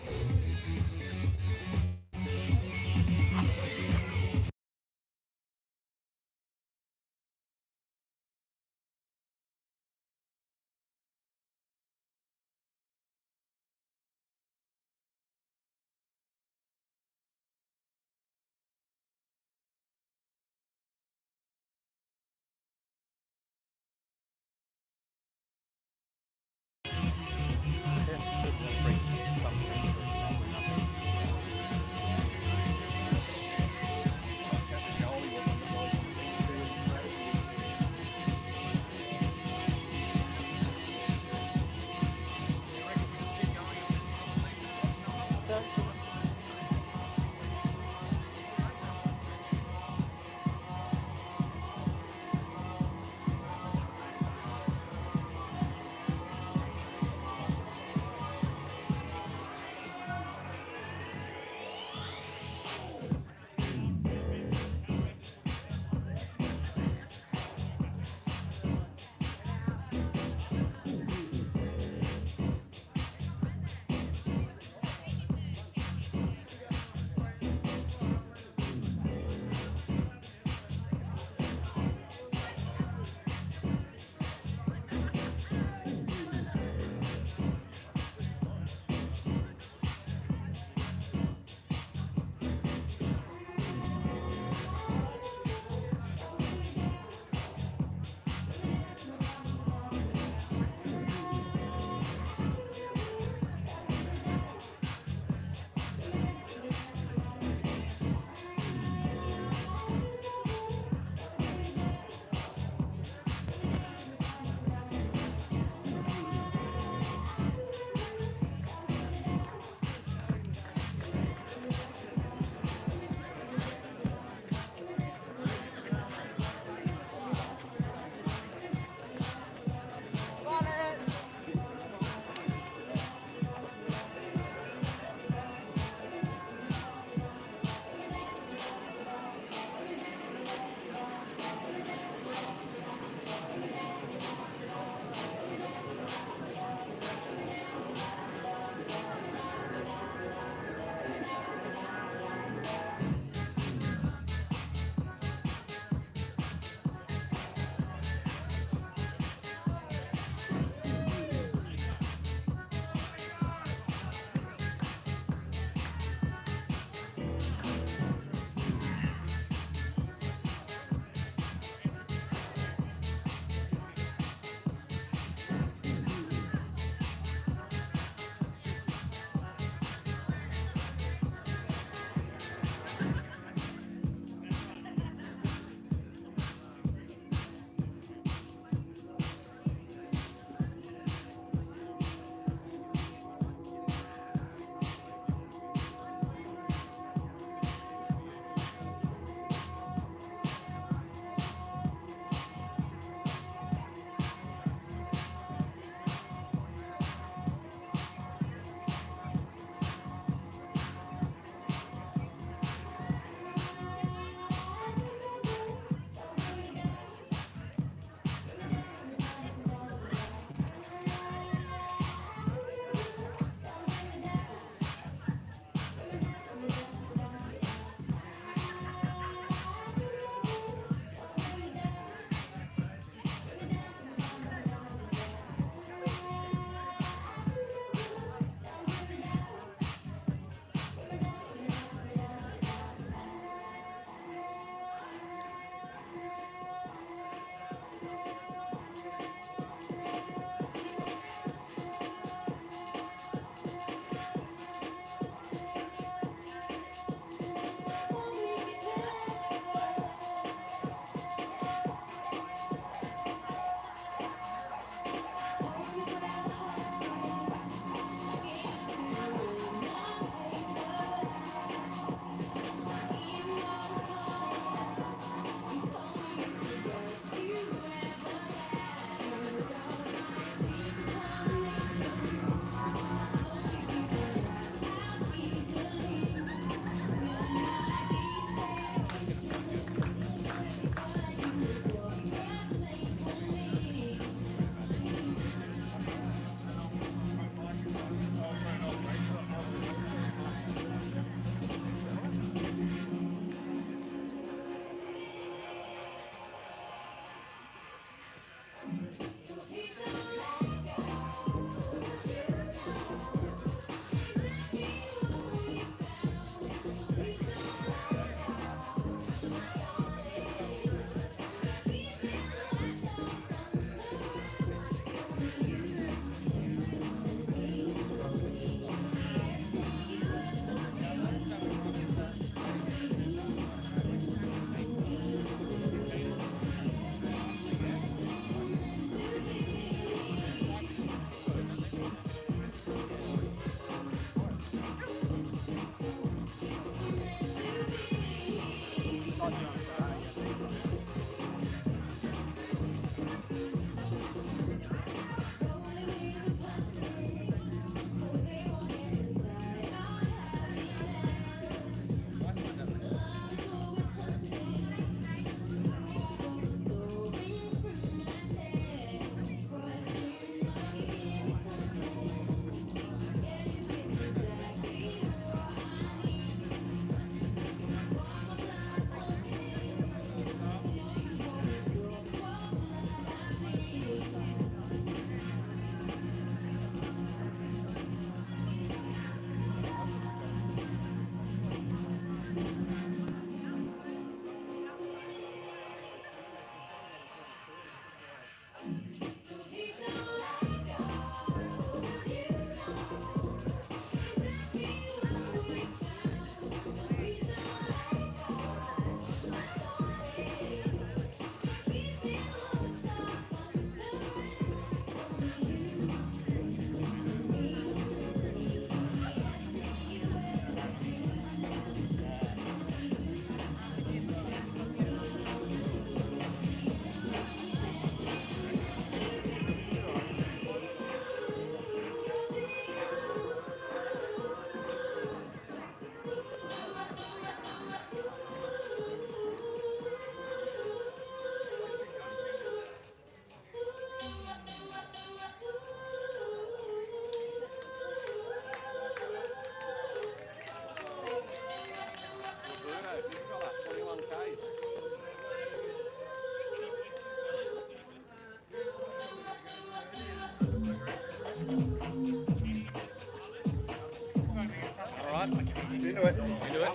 Into it. Into it.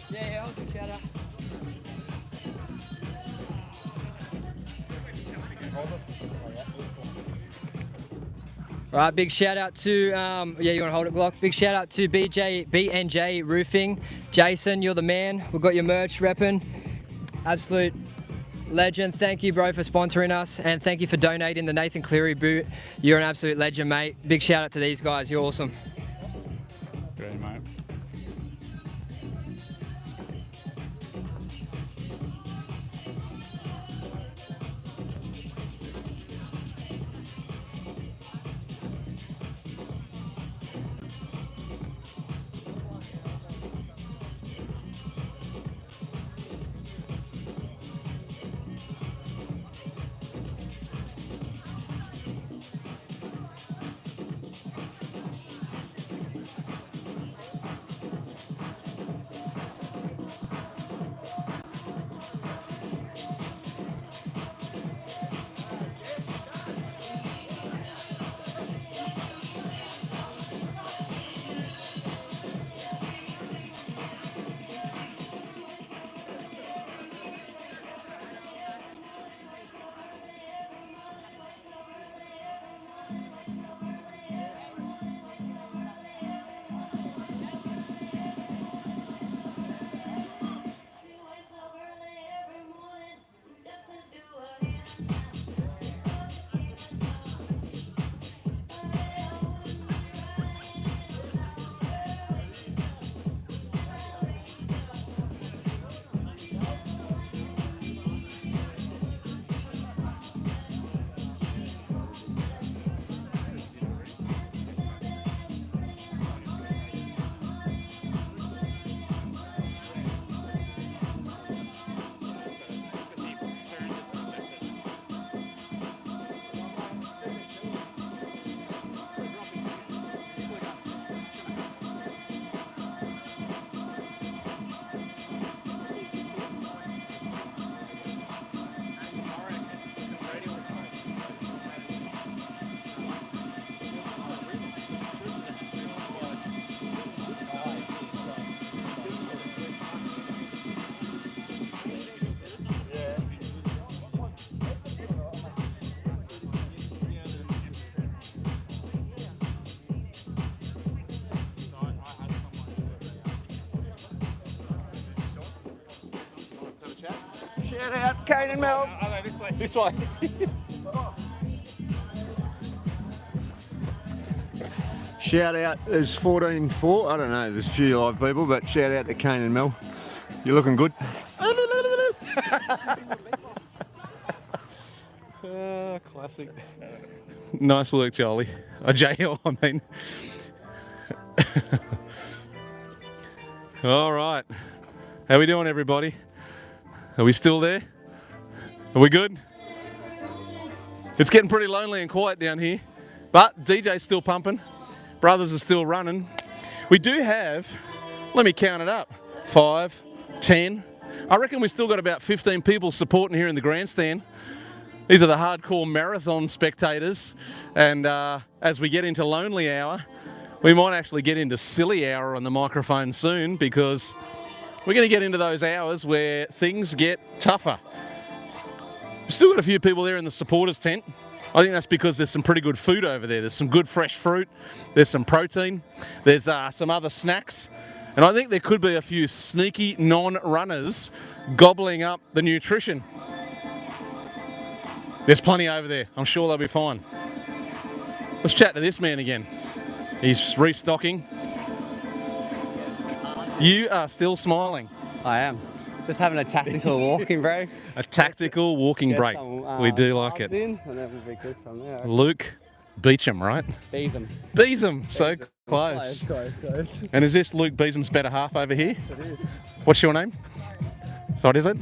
Yeah, I'll do shout out. All right, big shout out to, you want to hold it, Glock? Big shout out to BNJ Roofing. Jason, you're the man. We've got your merch repping. Absolute legend. Thank you, bro, for sponsoring us. And thank you for donating the Nathan Cleary boot. You're an absolute legend, mate. Big shout out to these guys. You're awesome. Great, mate. Shout out, Kane and Mel. This way. Shout out, there's 14-4. I don't know, there's a few live people, but shout out to Kane and Mel. You're looking good. Classic. Nice work, Jolie. JL, I mean. All right. How we doing, everybody? Are we still there? Are we good? It's getting pretty lonely and quiet down here, but DJ's still pumping. Brothers are still running. We do have, let me count it up, 5, 10. I reckon we still got about 15 people supporting here in the grandstand. These are the hardcore marathon spectators. And as we get into lonely hour, we might actually get into silly hour on the microphone soon, because we're going to get into those hours where things get tougher. We've still got a few people there in the supporters tent. I think that's because there's some pretty good food over there. There's some good fresh fruit. There's some protein. There's some other snacks. And I think there could be a few sneaky non-runners gobbling up the nutrition. There's plenty over there. I'm sure they'll be fine. Let's chat to this man again. He's restocking. You are still smiling. I am. Just having a tactical walking break. A tactical walking Get break. some, We do like carbs it. in, and then we'll be good from there. Luke Beecham, right? Beesham. Beesham, so close. Close. And is this Luke Beesham's better half over here? It is. What's your name? So what is it?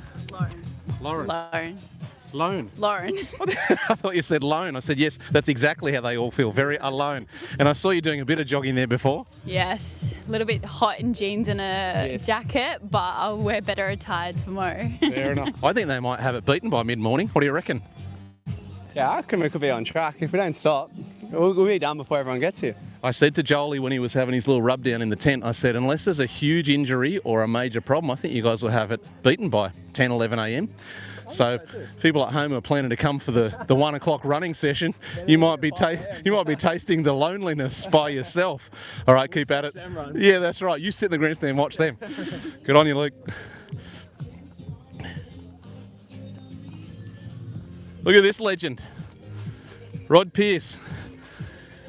Lauren. Lauren. Lauren. Lauren. I thought you said lone. I said, yes, that's exactly how they all feel, very alone. And I saw you doing a bit of jogging there before. Yes, a little bit hot in jeans and a Yes. jacket, but I'll wear better attire tomorrow. Fair enough. I think they might have it beaten by mid-morning. What do you reckon? Yeah, I reckon we could be on track. If we don't stop, we'll be done before everyone gets here. I said to Jolie when he was having his little rub down in the tent, I said, unless there's a huge injury or a major problem, I think you guys will have it beaten by 10, 11 a.m. So people at home who are planning to come for the 1 o'clock running session, you might be tasting the loneliness by yourself. All right, keep at it. Yeah, that's right. You sit in the grandstand and watch them. Good on you, Luke. Look at this legend, Rod Pearse.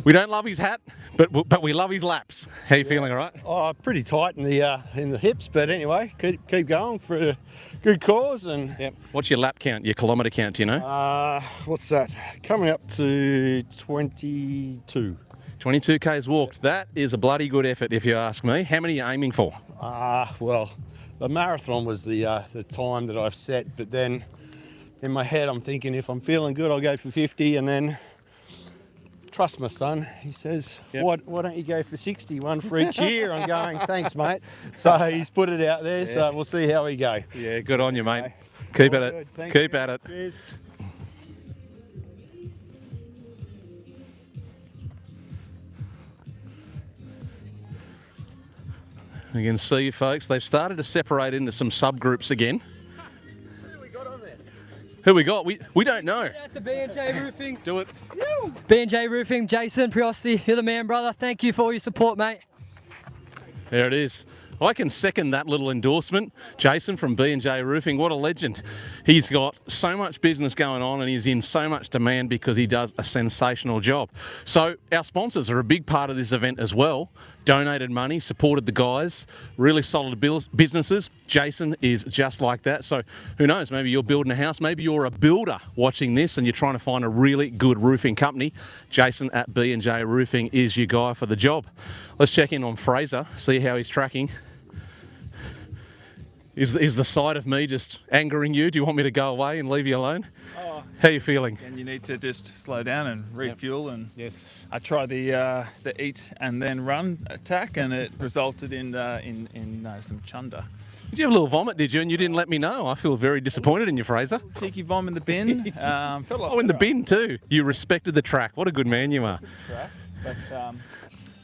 We don't love his hat, but we love his laps. How you feeling, all right? Oh, pretty tight in the hips, but anyway, keep going for a good cause. And yep. What's your lap count, your kilometre count, do you know? What's that? Coming up to 22. 22 Ks walked. That is a bloody good effort, if you ask me. How many are you aiming for? Well, the marathon was the time that I've set, but then in my head I'm thinking if I'm feeling good, I'll go for 50, and then trust my son. He says, why don't you go for 60, one for each year? I'm going, thanks, mate. So he's put it out there, so we'll see how we go. Yeah, good on you, mate. Keep at it. Keep at it. Cheers. You can see, folks, they've started to separate into some subgroups again. Who we got? We don't know. Shout out to B&J Roofing. Do it. B&J Roofing, Jason Priosty, you're the man, brother. Thank you for all your support, mate. There it is. I can second that little endorsement. Jason from B&J Roofing, what a legend. He's got so much business going on and he's in so much demand because he does a sensational job. So our sponsors are a big part of this event as well. Donated money, supported the guys, really solid businesses. Jason is just like that. So who knows, maybe you're building a house, maybe you're a builder watching this and you're trying to find a really good roofing company. Jason at B&J Roofing is your guy for the job. Let's check in on Fraser, see how he's tracking. Is the sight of me just angering you? Do you want me to go away and leave you alone? Oh. How are you feeling? And you need to just slow down and refuel. And yes, I tried the eat and then run attack, and it resulted in some chunder. Did you have a little vomit, did you? And you didn't let me know. I feel very disappointed in you, Fraser. Cheeky vom in the bin. Felt like in the bin too. You respected the track. What a good man you are. But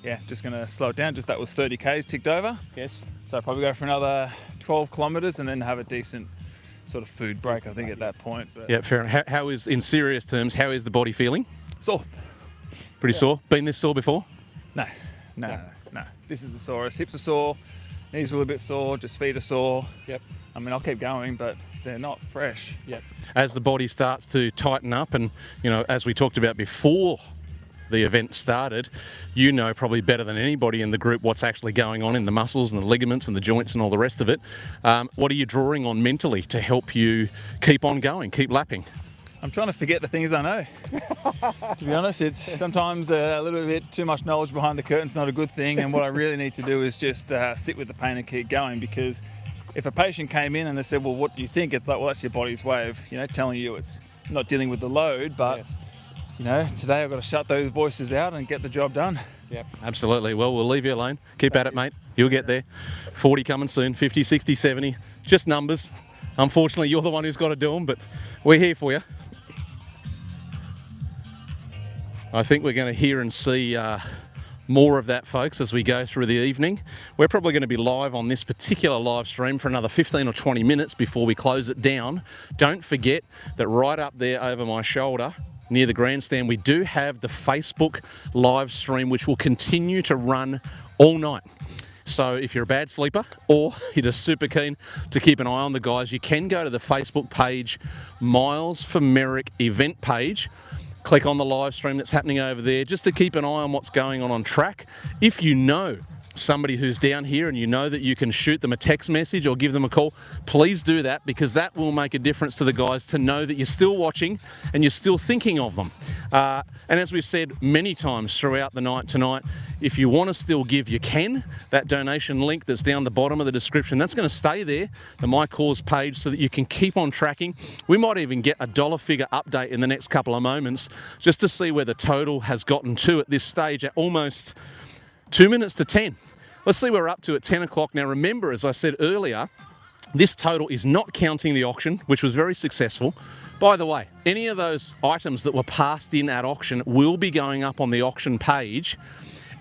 yeah, just going to slow it down. Just that was 30 Ks ticked over. Yes. So I'll probably go for another 12 kilometres and then have a decent sort of food break, I think, at that point. But Yeah, fair enough. How is, in serious terms, how is the body feeling? Sore. Pretty sore? Been this sore before? No. This is the sorest. Hips are sore. knees are a little bit sore, just feet are sore. Yep. I mean, I'll keep going, but they're not fresh. Yep. As the body starts to tighten up, and as we talked about before the event started, probably better than anybody in the group what's actually going on in the muscles and the ligaments and the joints and all the rest of it. What are you drawing on mentally to help you keep on going, keep lapping? I'm trying to forget the things I know. To be honest, it's sometimes a little bit too much knowledge behind the curtain's not a good thing, and what I really need to do is just sit with the pain and keep going, because if a patient came in and they said, well, what do you think? It's like, well, that's your body's way of, telling you it's not dealing with the load, but Yes. Today I've got to shut those voices out and get the job done. Yep. Absolutely. Well, we'll leave you alone. Keep at it, mate. You'll get there. 40 coming soon, 50, 60, 70. Just numbers. Unfortunately, you're the one who's got to do them, but we're here for you. I think we're going to hear and see more of that, folks, as we go through the evening. We're probably going to be live on this particular live stream for another 15 or 20 minutes before we close it down. Don't forget that right up there over my shoulder, near the grandstand, we do have the Facebook live stream, which will continue to run all night. So if you're a bad sleeper or you're just super keen to keep an eye on the guys, you can go to the Facebook page, Miles for Merrick event page. Click on the live stream that's happening over there just to keep an eye on what's going on track. If you know somebody who's down here and you know that you can shoot them a text message or give them a call, please do that, because that will make a difference to the guys to know that you're still watching and you're still thinking of them. And as we've said many times throughout the night tonight, if you want to still give, you can. That donation link that's down the bottom of the description, that's going to stay there, the My Cause page, so that you can keep on tracking. We might even get a dollar figure update in the next couple of moments just to see where the total has gotten to at this stage at almost 2 minutes to 10. Let's see where we're up to at 10 o'clock. Now remember, as I said earlier, this total is not counting the auction, which was very successful. By the way, any of those items that were passed in at auction will be going up on the auction page,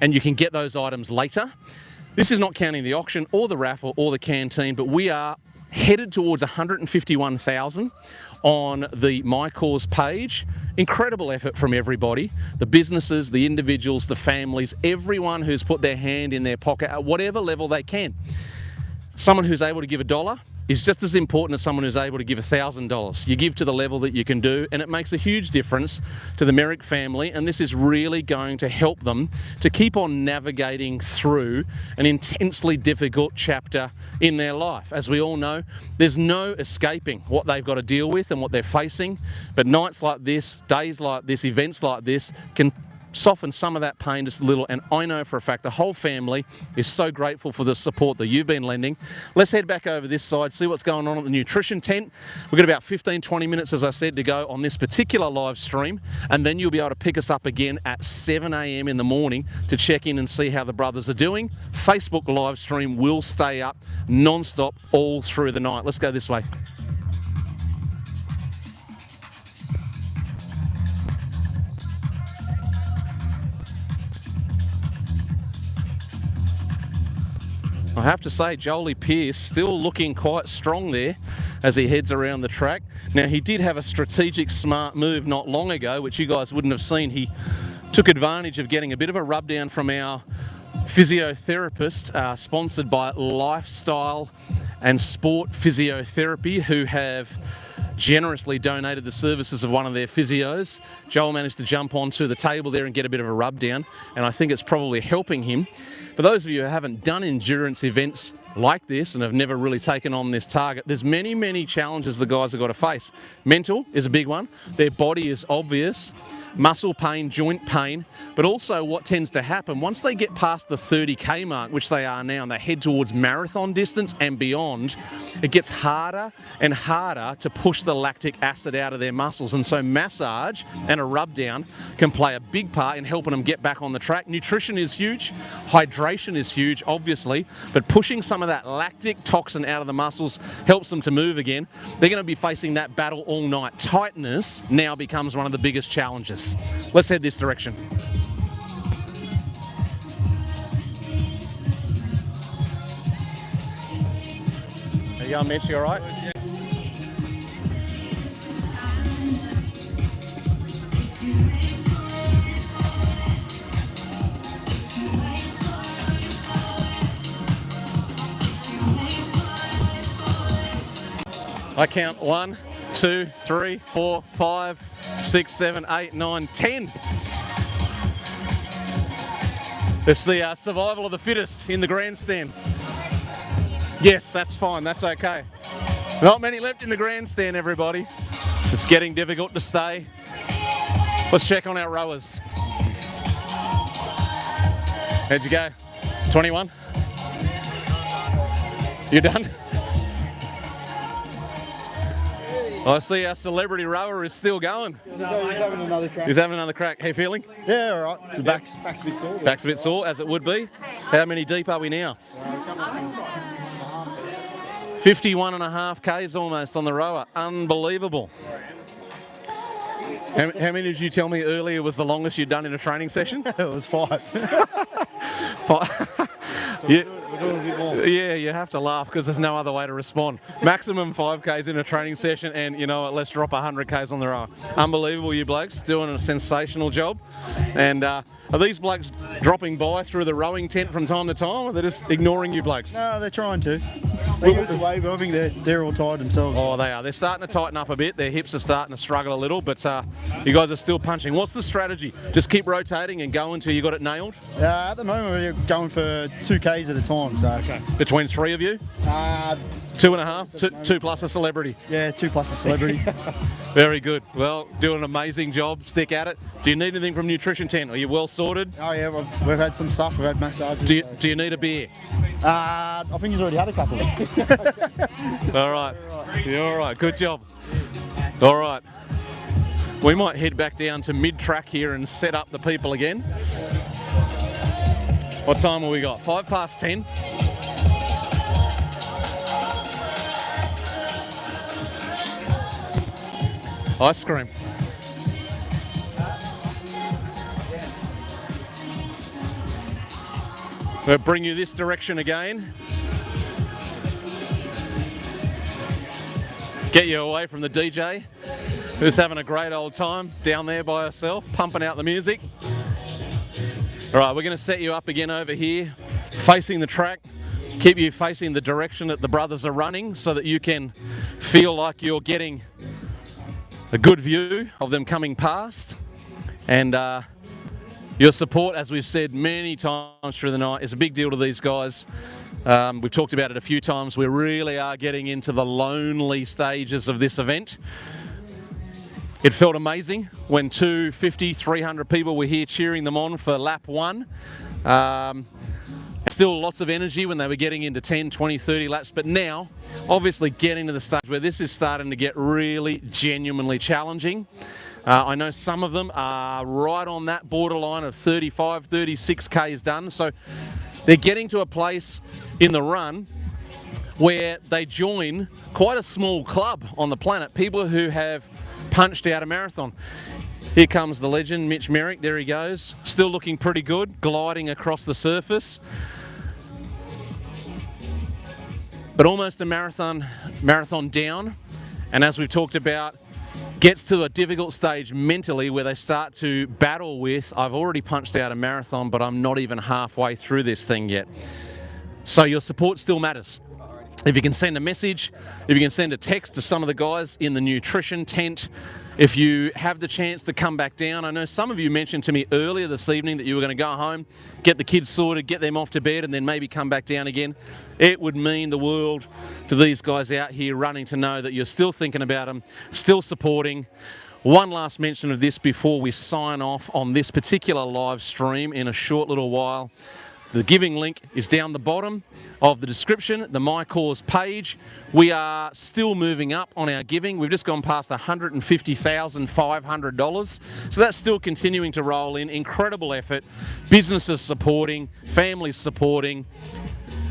and you can get those items later. This is not counting the auction or the raffle or the canteen, but we are headed towards 151,000 on the My Cause page. Incredible effort from everybody, the businesses, the individuals, the families, everyone who's put their hand in their pocket at whatever level they can. Someone who's able to give $1 is just as important as someone who's able to give $1,000. You give to the level that you can do, and it makes a huge difference to the Merrick family, and this is really going to help them to keep on navigating through an intensely difficult chapter in their life. As we all know, there's no escaping what they've got to deal with and what they're facing, but nights like this, days like this, events like this can soften some of that pain just a little, and I know for a fact the whole family is so grateful for the support that you've been lending. Let's head back over this side, see what's going on at the nutrition tent. We've got about 15-20 minutes, as I said, to go on this particular live stream, and then you'll be able to pick us up again at 7 a.m. in the morning to check in and see how the brothers are doing. Facebook live stream will stay up non-stop all through the night. Let's go this way. I have to say, Jolie Pearse still looking quite strong there as he heads around the track. Now, he did have a strategic, smart move not long ago, which you guys wouldn't have seen. He took advantage of getting a bit of a rub down from our physiotherapist, sponsored by Lifestyle and Sport Physiotherapy, who have generously donated the services of one of their physios. Joel managed to jump onto the table there and get a bit of a rub down, and I think it's probably helping him. For those of you who haven't done endurance events like this and have never really taken on this target, there's many challenges the guys have got to face. Mental is a big one. Their body is obvious. Muscle pain, joint pain, but also what tends to happen once they get past the 30k mark, which they are now, and they head towards marathon distance and beyond, it gets harder and harder to push the lactic acid out of their muscles. And so massage and a rub down can play a big part in helping them get back on the track. Nutrition is huge, hydration is huge, obviously, but pushing some of that lactic toxin out of the muscles helps them to move again. They're going to be facing that battle all night. Tightness now becomes one of the biggest challenges. Let's head this direction. How you going, Mitch? You all right? I count 1, 2, 3, 4, 5, 6, 7, 8, 9, 10. It's the survival of the fittest in the grandstand. Yes, that's fine. That's okay. Not many left in the grandstand, everybody. It's getting difficult to stay. Let's check on our rowers. How'd you go? 21? You done? I see our celebrity rower is still going. He's having another crack. He's having another crack. How you feeling? Yeah, all right. The back's a bit sore. Back's a bit sore, as it would be. How many deep are we now? 51.5 Ks almost on the rower. Unbelievable. How many did you tell me earlier was the longest you'd done in a training session? It was 5. Yeah. We're doing a bit more. Yeah, you have to laugh because there's no other way to respond. Maximum 5Ks in a training session, and you know what, let's drop 100Ks on the rower. Unbelievable, you blokes, doing a sensational job. And are these blokes dropping by through the rowing tent from time to time, or they're just ignoring you blokes? No, they're trying to. They give us away, but I think they're all tired themselves. Oh, they are. They're starting to tighten up a bit. Their hips are starting to struggle a little, but you guys are still punching. What's the strategy? Just keep rotating and go until you got it nailed? At the moment, we're going for 2Ks at a time. So okay. Between 3 of you? 2.5? 2 plus a celebrity? Yeah, 2 plus a celebrity. Very good. Well, doing an amazing job. Stick at it. Do you need anything from Nutrition Tent? Are you well sorted? Oh yeah, we've had some stuff. We've had massages. Do you need a beer? I think he's already had a couple. All right. You're all right. Good job. All right. We might head back down to mid-track here and set up the people again. What time have we got? 10:05. Ice cream. We'll bring you this direction again. Get you away from the DJ who's having a great old time down there by herself, pumping out the music. All right, we're going to set you up again over here, facing the track. Keep you facing the direction that the brothers are running so that you can feel like you're getting a good view of them coming past. And your support, as we've said many times through the night, is a big deal to these guys. We've talked about it a few times. We really are getting into the lonely stages of this event. It felt amazing when 250, 300 people were here cheering them on for lap 1. Still lots of energy when they were getting into 10, 20, 30 laps, but now obviously getting to the stage where this is starting to get really genuinely challenging. I know some of them are right on that borderline of 35, 36 Ks done, so they're getting to a place in the run where they join quite a small club on the planet, people who have punched out a marathon. Here comes the legend, Mitch Merrick. There he goes, still looking pretty good, gliding across the surface. But almost a marathon down, and as we've talked about, gets to a difficult stage mentally where they start to battle with, I've already punched out a marathon, but I'm not even halfway through this thing yet. So your support still matters. If you can send a message, if you can send a text to some of the guys in the nutrition tent, if you have the chance to come back down. I know some of you mentioned to me earlier this evening that you were going to go home, get the kids sorted, get them off to bed, and then maybe come back down again. It would mean the world to these guys out here running to know that you're still thinking about them, still supporting. One last mention of this before we sign off on this particular live stream in a short little while. The giving link is down the bottom of the description, the My Cause page. We are still moving up on our giving. We've just gone past $150,500. So that's still continuing to roll in. Incredible effort. Businesses supporting, families supporting.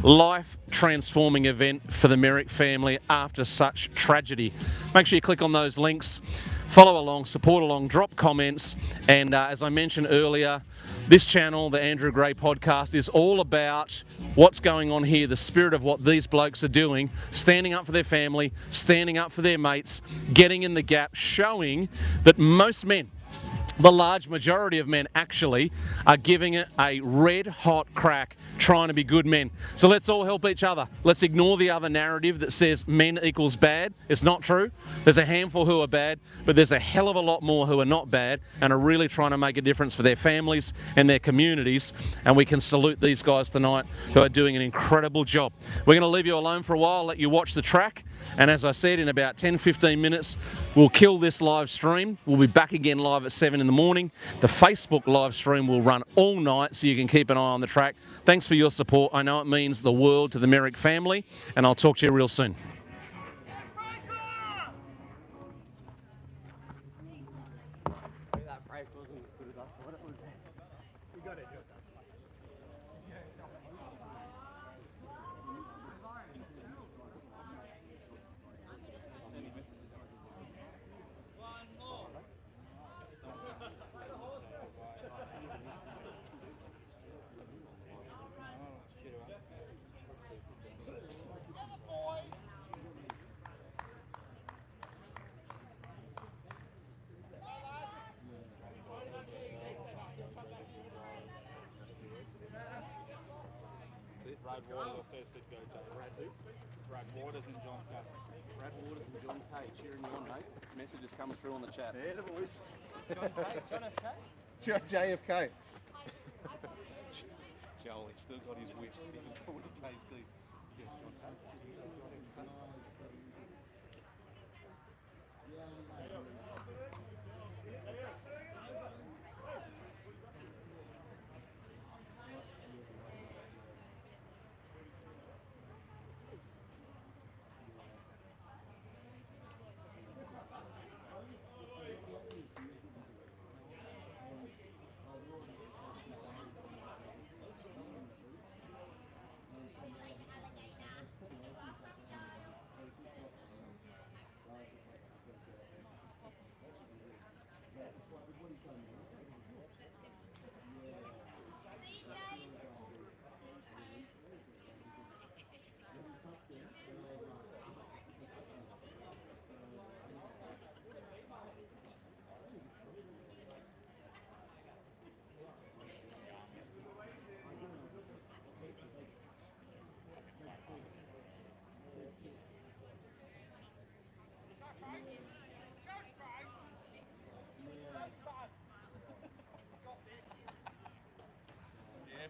Life-transforming event for the Merrick family after such tragedy. Make sure you click on those links, follow along, support along, drop comments, and as I mentioned earlier, this channel, the Andrew Gray podcast, is all about what's going on here, the spirit of what these blokes are doing, standing up for their family, standing up for their mates, getting in the gap, showing that most men the large majority of men actually are giving it a red hot crack, trying to be good men. So let's all help each other. Let's ignore the other narrative that says men equals bad. It's not true. There's a handful who are bad, but there's a hell of a lot more who are not bad and are really trying to make a difference for their families and their communities. And we can salute these guys tonight who are doing an incredible job. We're going to leave you alone for a while, let you watch the track. And as I said, in about 10-15 minutes, we'll kill this live stream. We'll be back again live at 7 in the morning. The Facebook live stream will run all night, so you can keep an eye on the track. Thanks for your support. I know it means the world to the Merrick family, and I'll talk to you real soon. Brad Waters also said go Jay. Brad Waters and John K. Brad Waters and John K. cheering you on, mate. Message is coming through on the chat. Yeah, the boys. John K? John FK? JFK. Joel, he's still got his wish. He can 40 Ks deep. Yeah, John K.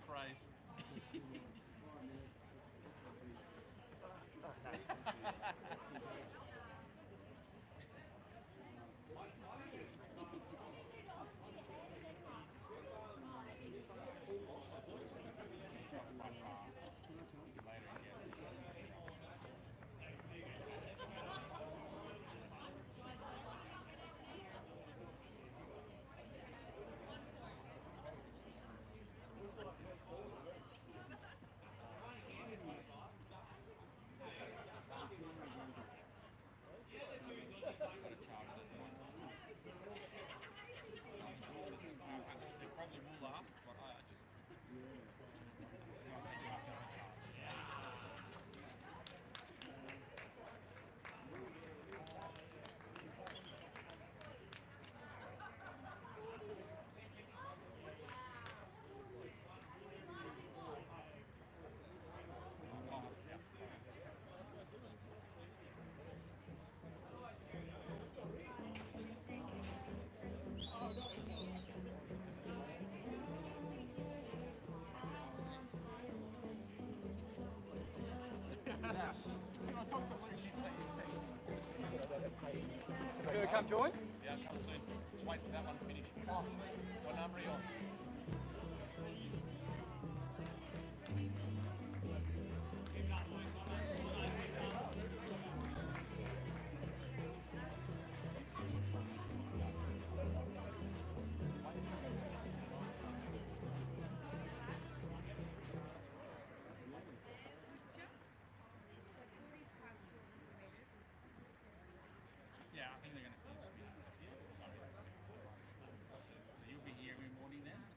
Phrase. You come join? Yeah, come soon. Just wait for that one to finish. What number are you on? Yeah, I think they're going to finish me. So you'll be here every morning then?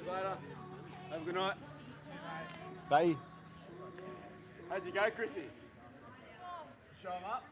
you later. Have a good night. Bye. How'd you go, Chrissy? Show 'em up.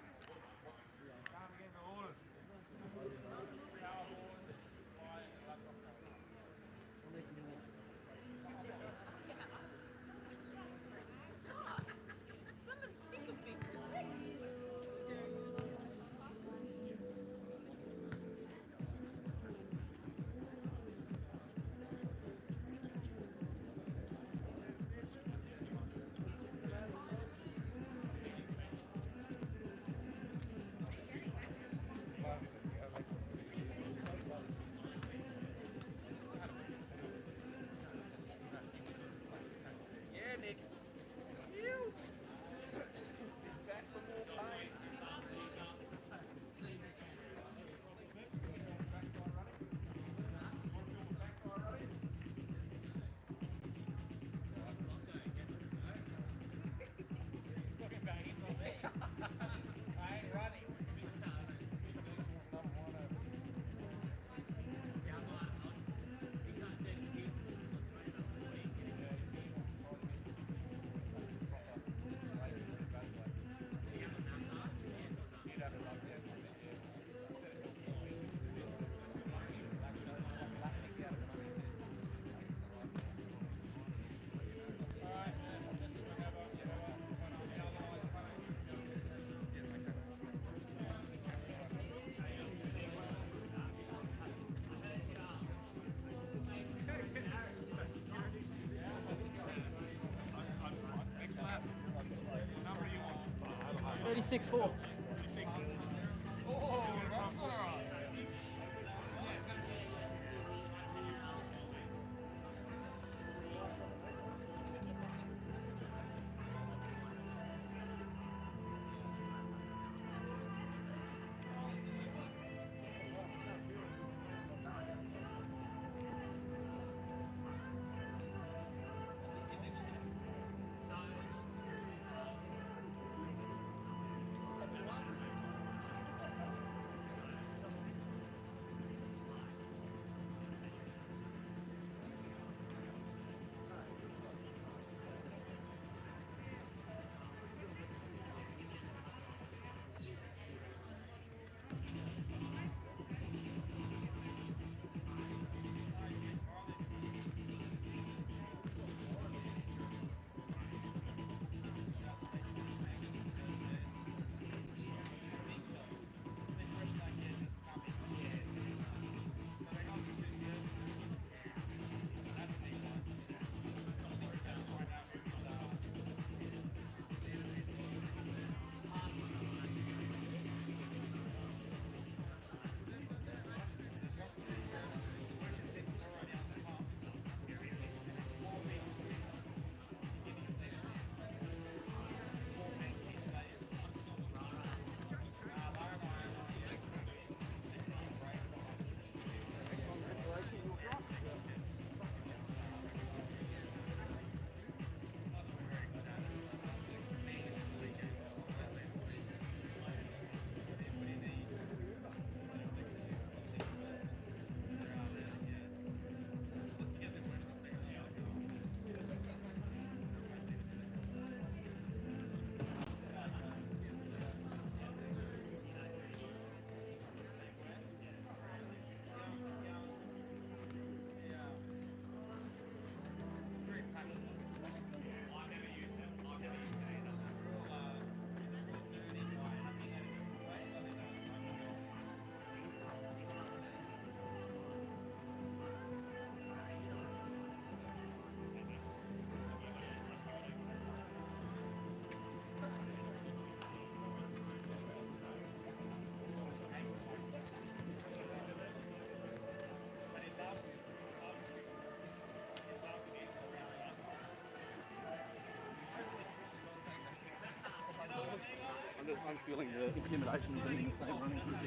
Yeah, Nick. Back for more pain. Next lap. 36.4. Oh, that's all right. I'm feeling the intimidation of being in the same running group.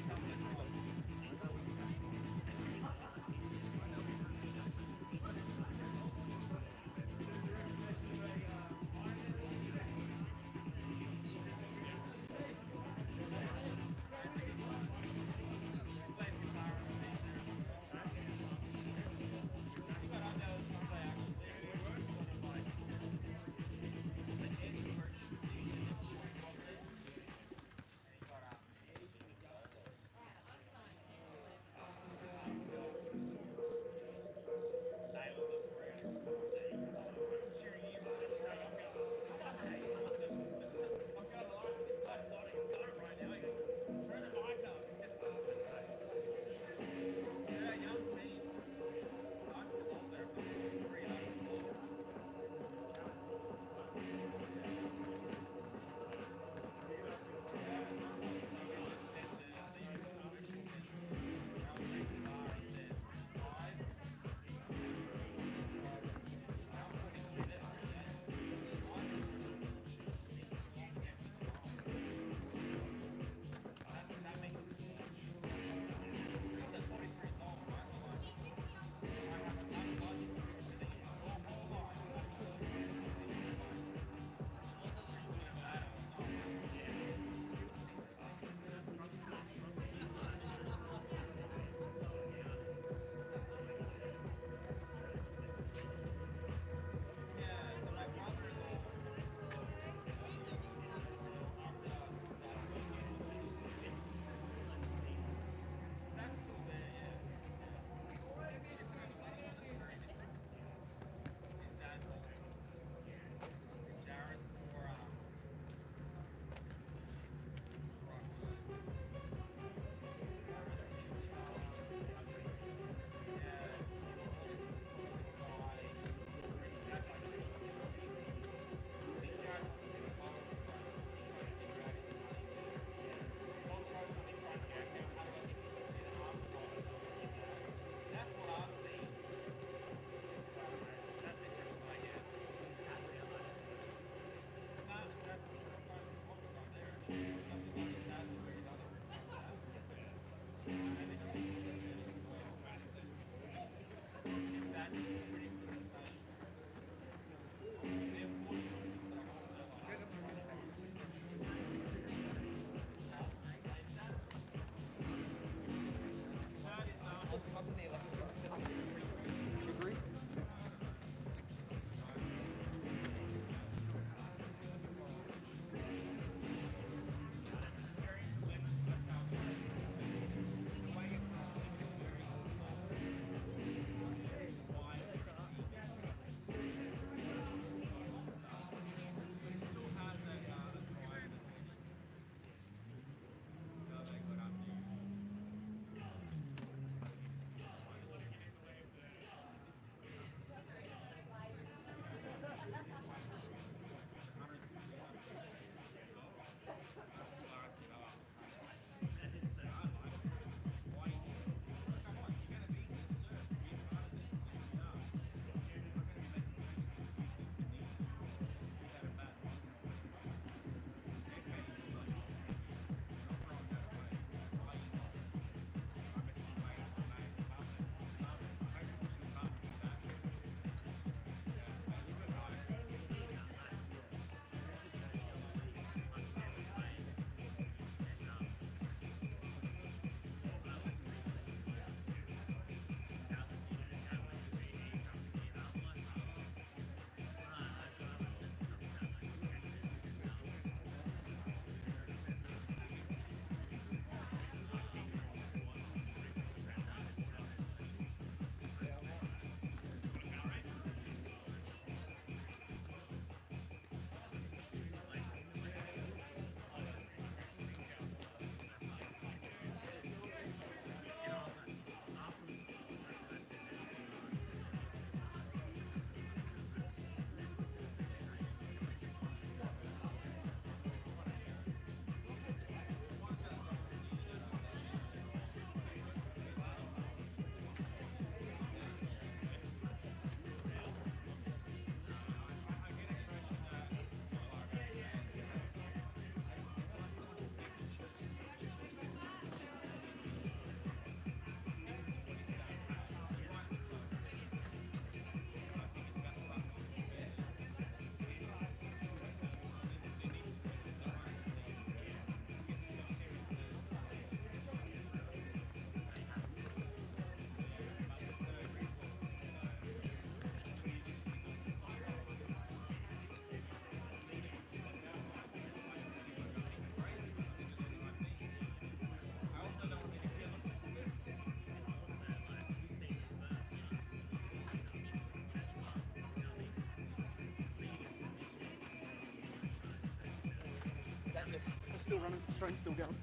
still running, train's still going.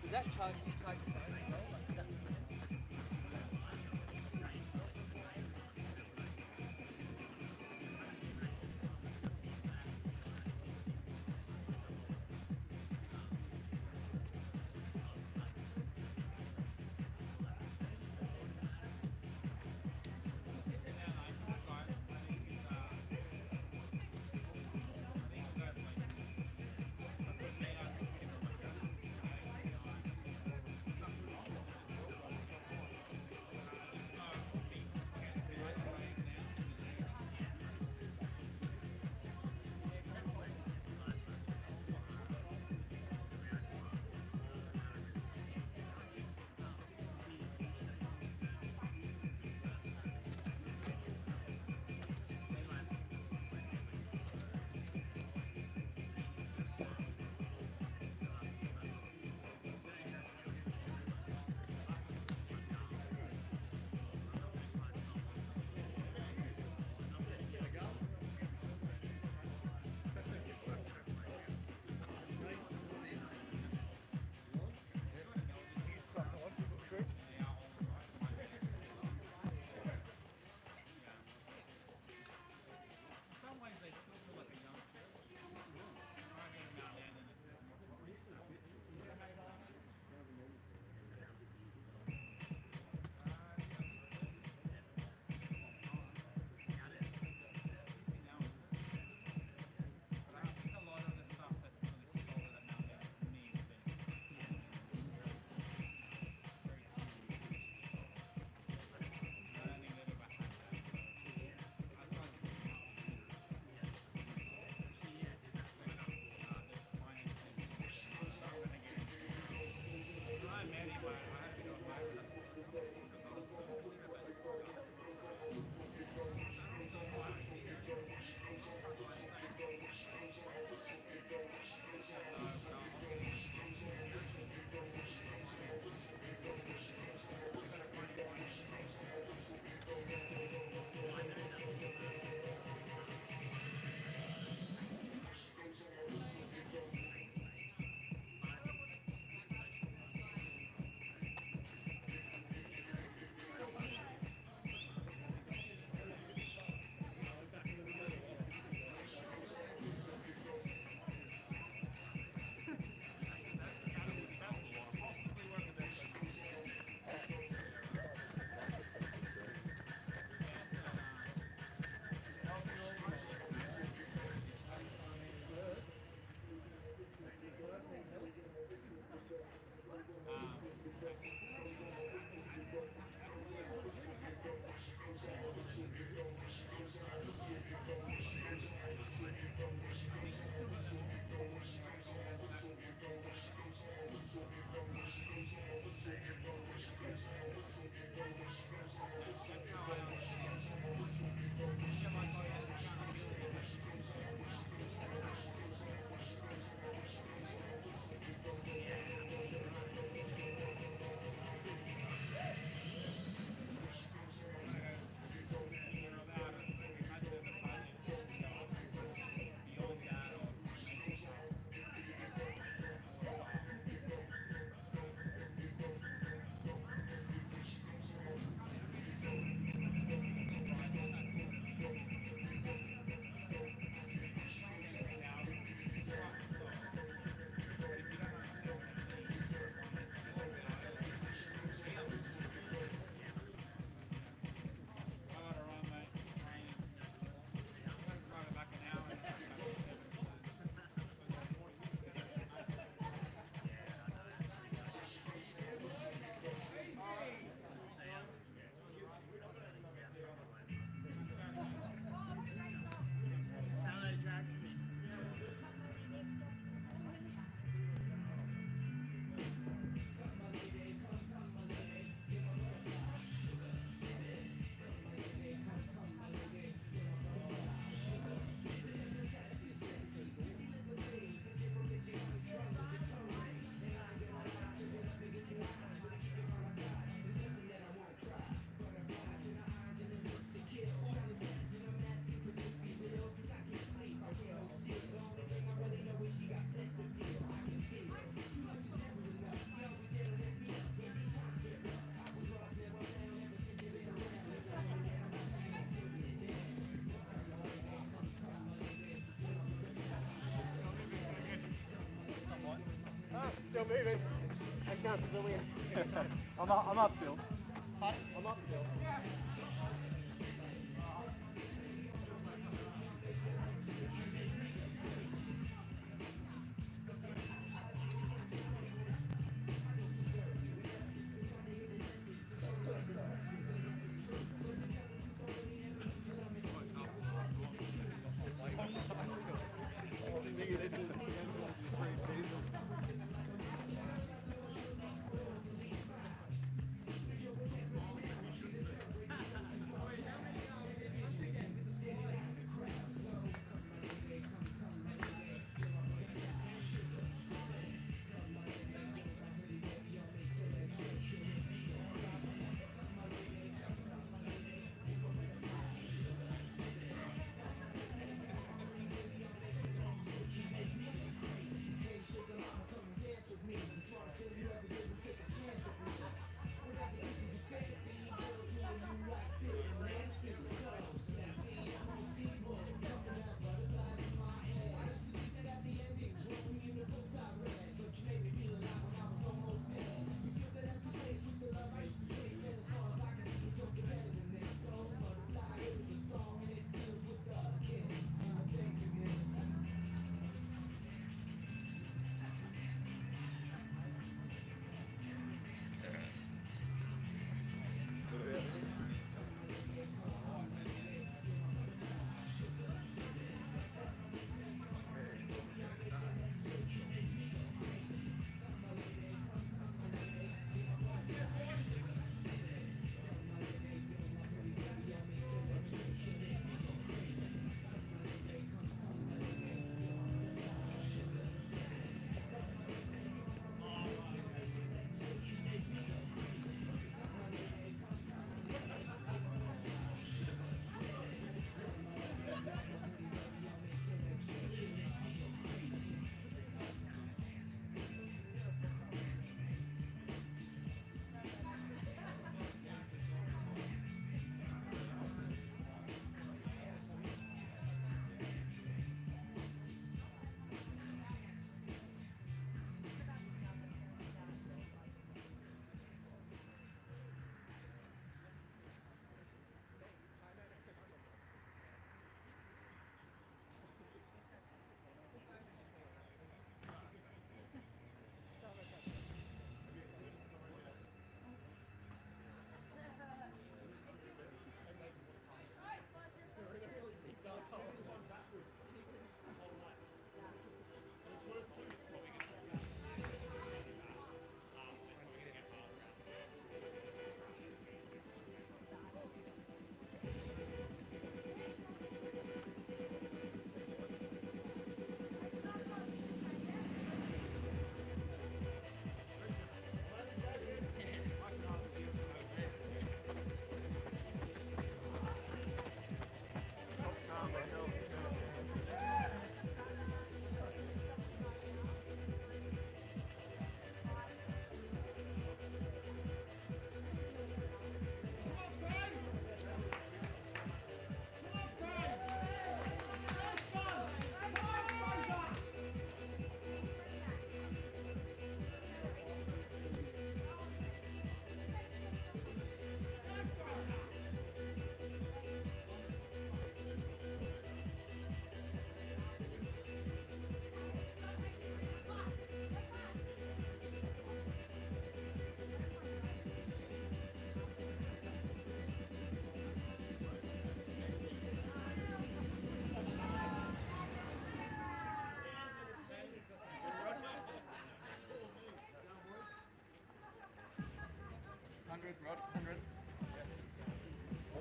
Is that charge? Still moving. I can't still win. I'm up still. I'm up still.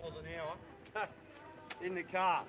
More than an hour. In the car.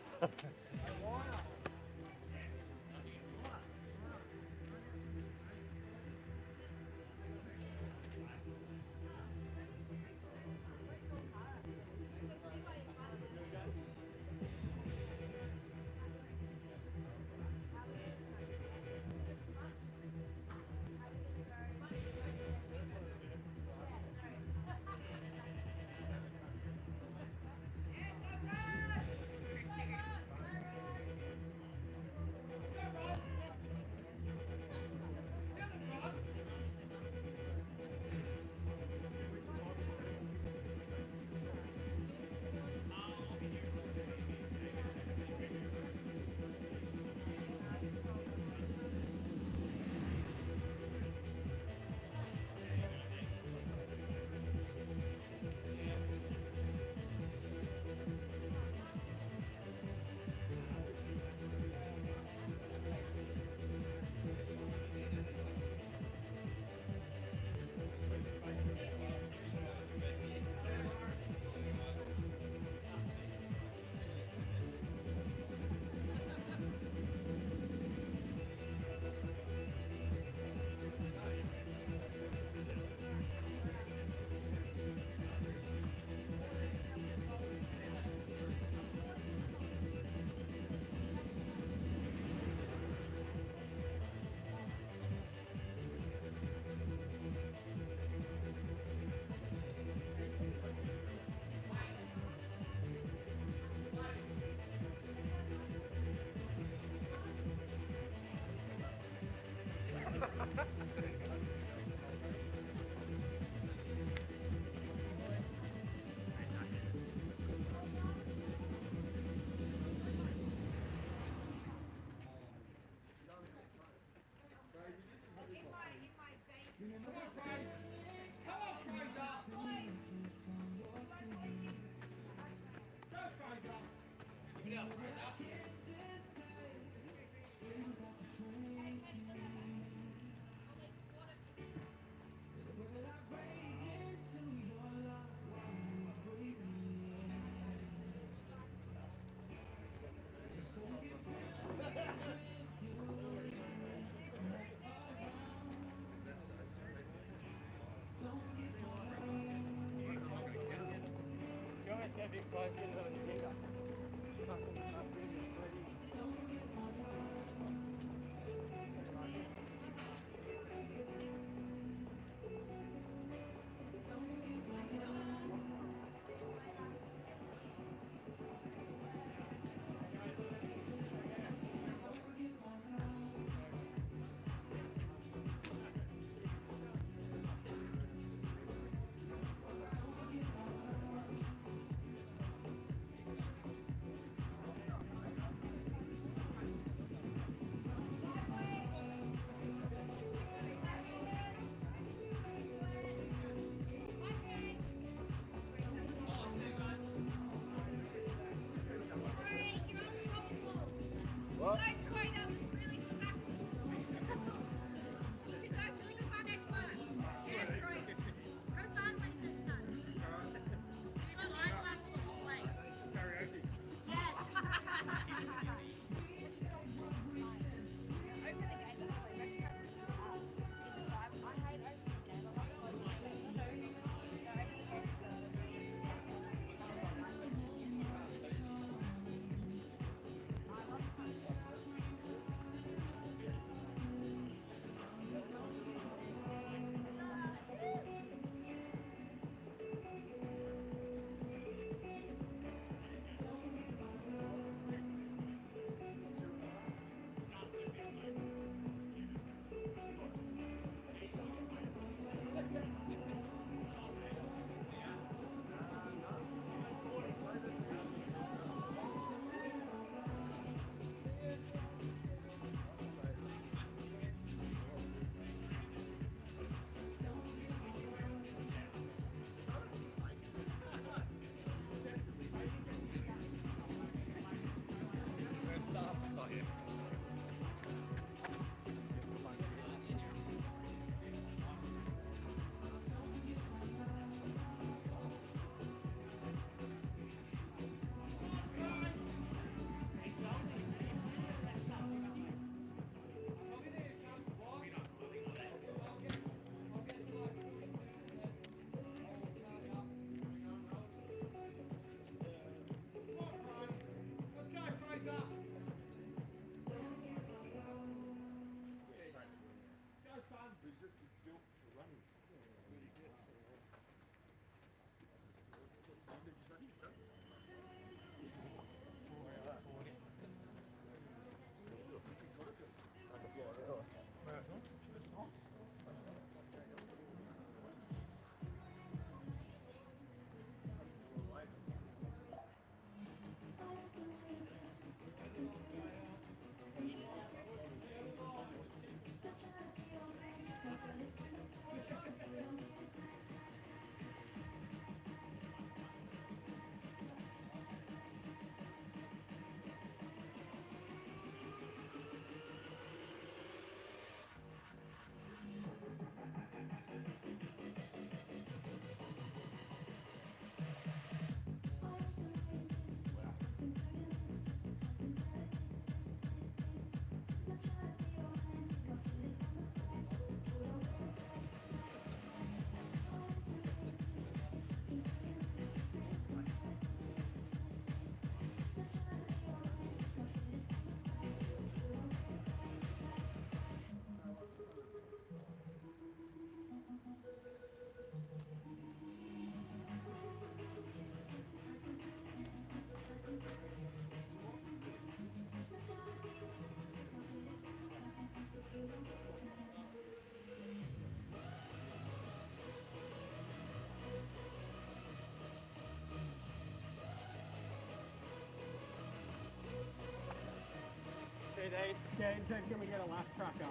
JD. Jane said, can we get a lap tracker?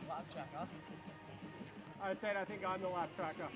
Lap tracker. I said, I think I'm the lap tracker.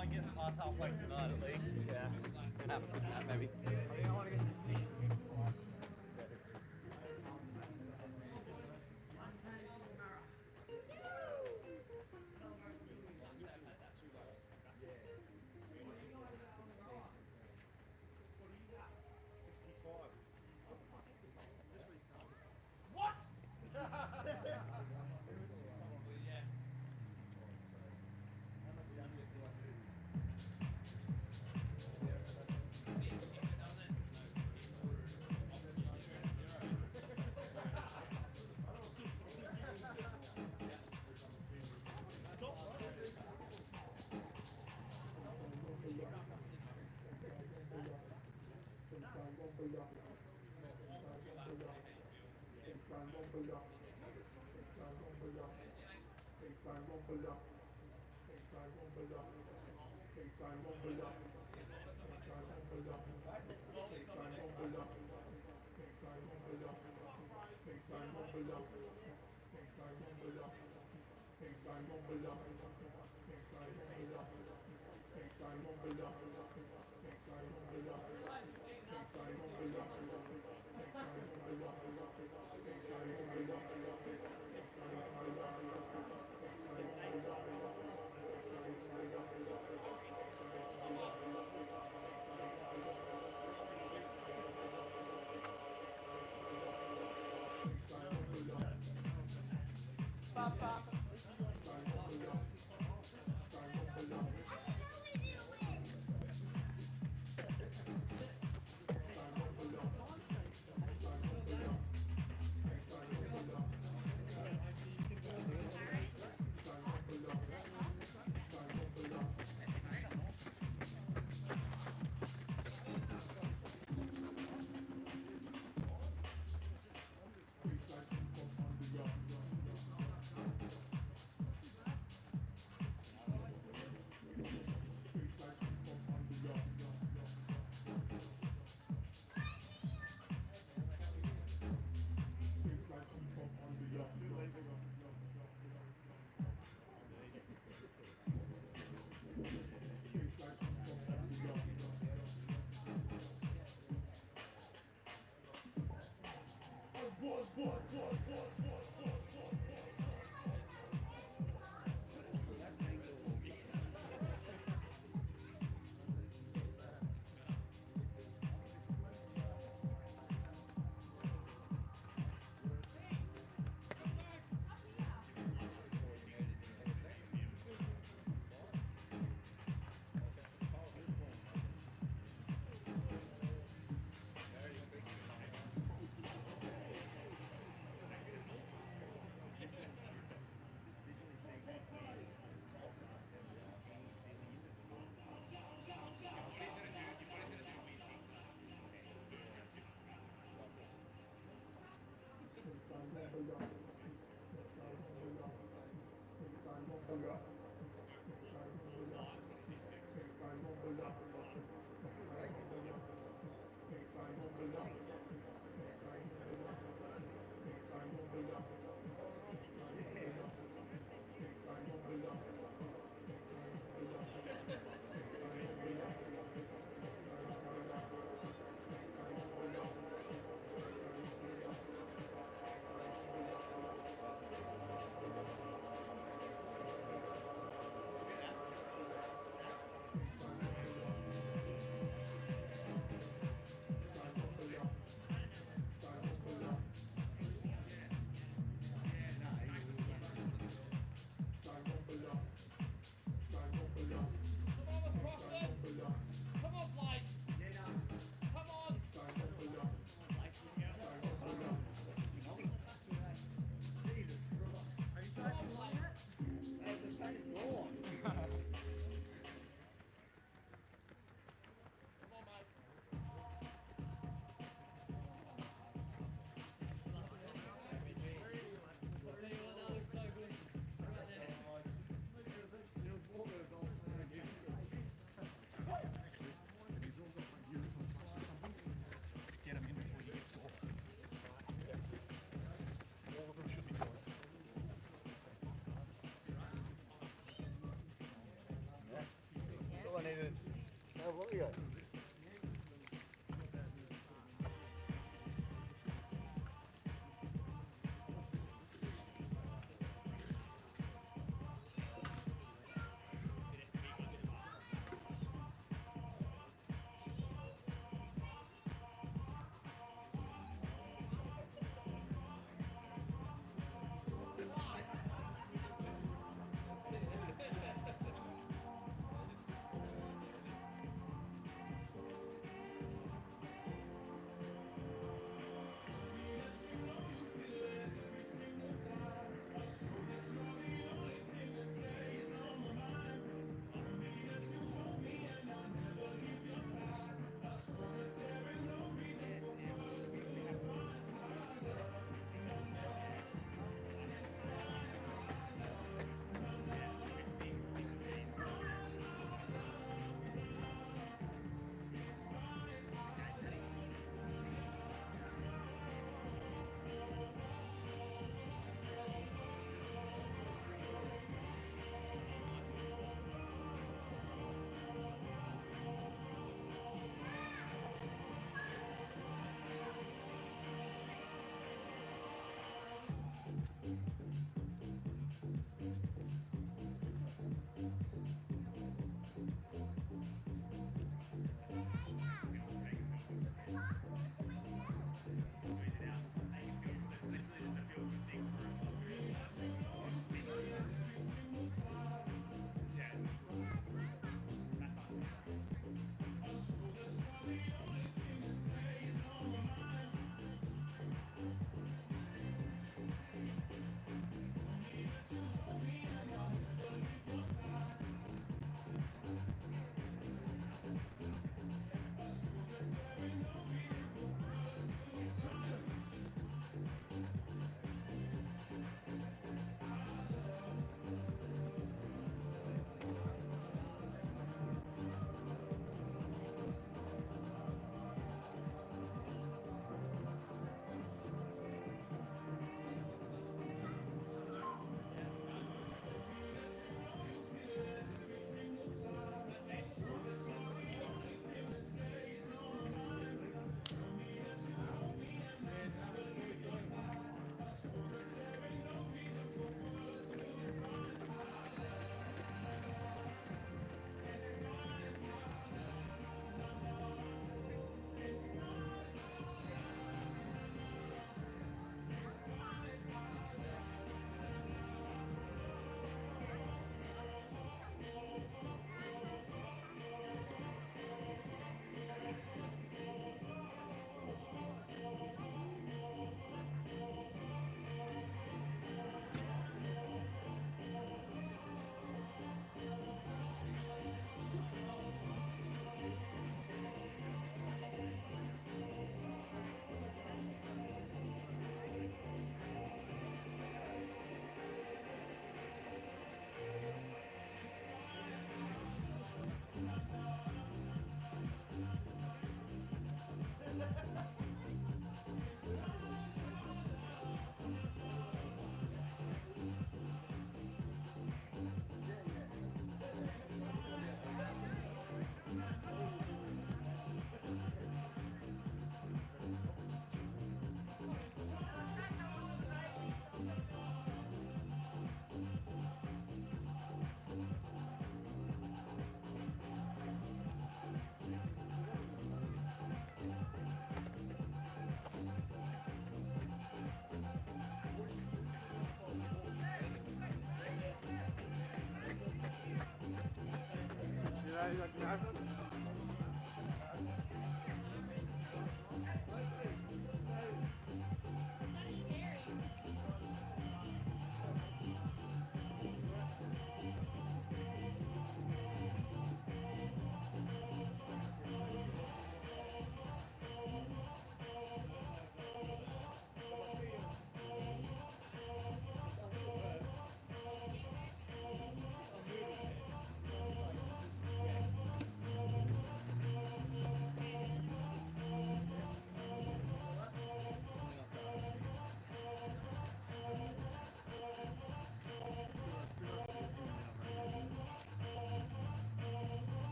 Might get past halfway tonight at least. Yeah. And have a good nap maybe. I think I want to get to 60. What?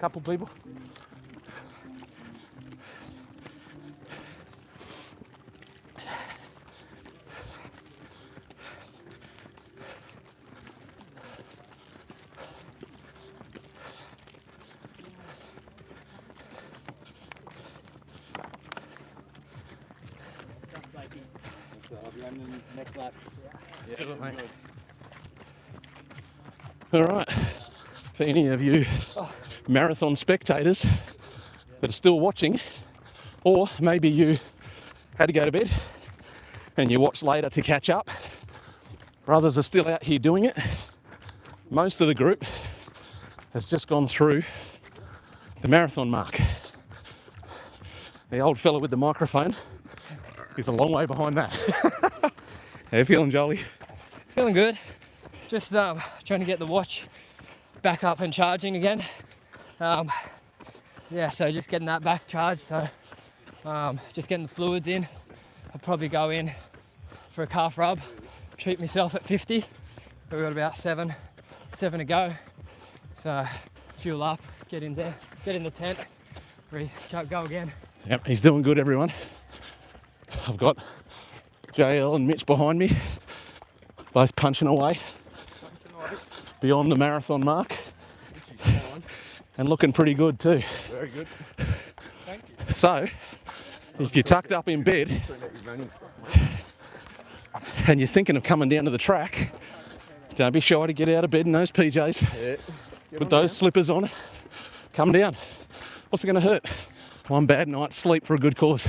couple people. Next lap. All right. For any of you marathon spectators that are still watching, or maybe you had to go to bed and you watch later to catch up, brothers are still out here doing it. Most of the group has just gone through the marathon mark. The old fella with the microphone is a long way behind that. How you feeling, Jolie? Feeling good. Just trying to get the watch back up and charging again. Yeah, so just getting that back charged. So just getting the fluids in. I'll probably go in for a calf rub, treat myself at 50. We've got about seven to go. So fuel up, get in there, get in the tent, go again. Yep, he's doing good, everyone. I've got JL and Mitch behind me, both punching away beyond the marathon mark, and looking pretty good too. Very good. Thank you. So, if you're tucked up in bed and you're thinking of coming down to the track, don't be shy to get out of bed in those PJs. Yeah. Put those slippers on. Come down. What's it going to hurt? One bad night's sleep for a good cause.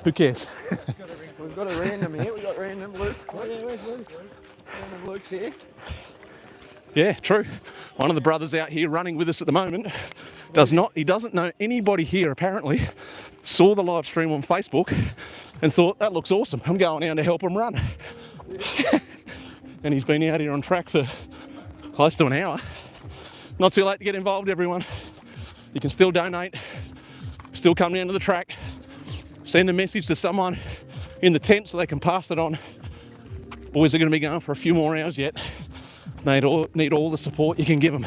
Who cares? We've got a random here. We've got random Luke. Where's Luke? Random Luke's here. Yeah, true. One of the brothers out here running with us at the moment he doesn't know anybody here apparently, saw the live stream on Facebook and thought, that looks awesome, I'm going down to help him run. And he's been out here on track for close to an hour. Not too late to get involved, everyone. You can still donate, still come down to the track, send a message to someone in the tent so they can pass it on. Boys are going to be going for a few more hours yet. Need all the support you can give them.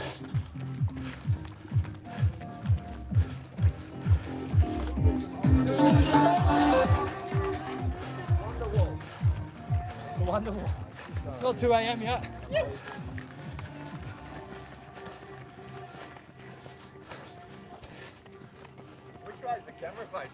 Wonderful. It's not 2 a.m. yet. Which way's the camera face?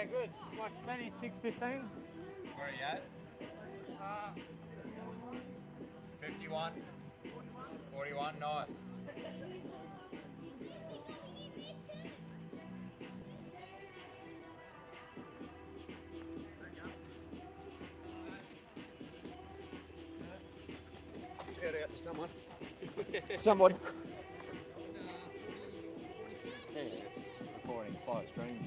Yeah, good. Like steady 6:15. Where are you at? 51. 41, nice. Shout out to someone. Someone. Yeah, it's recording live stream.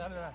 No.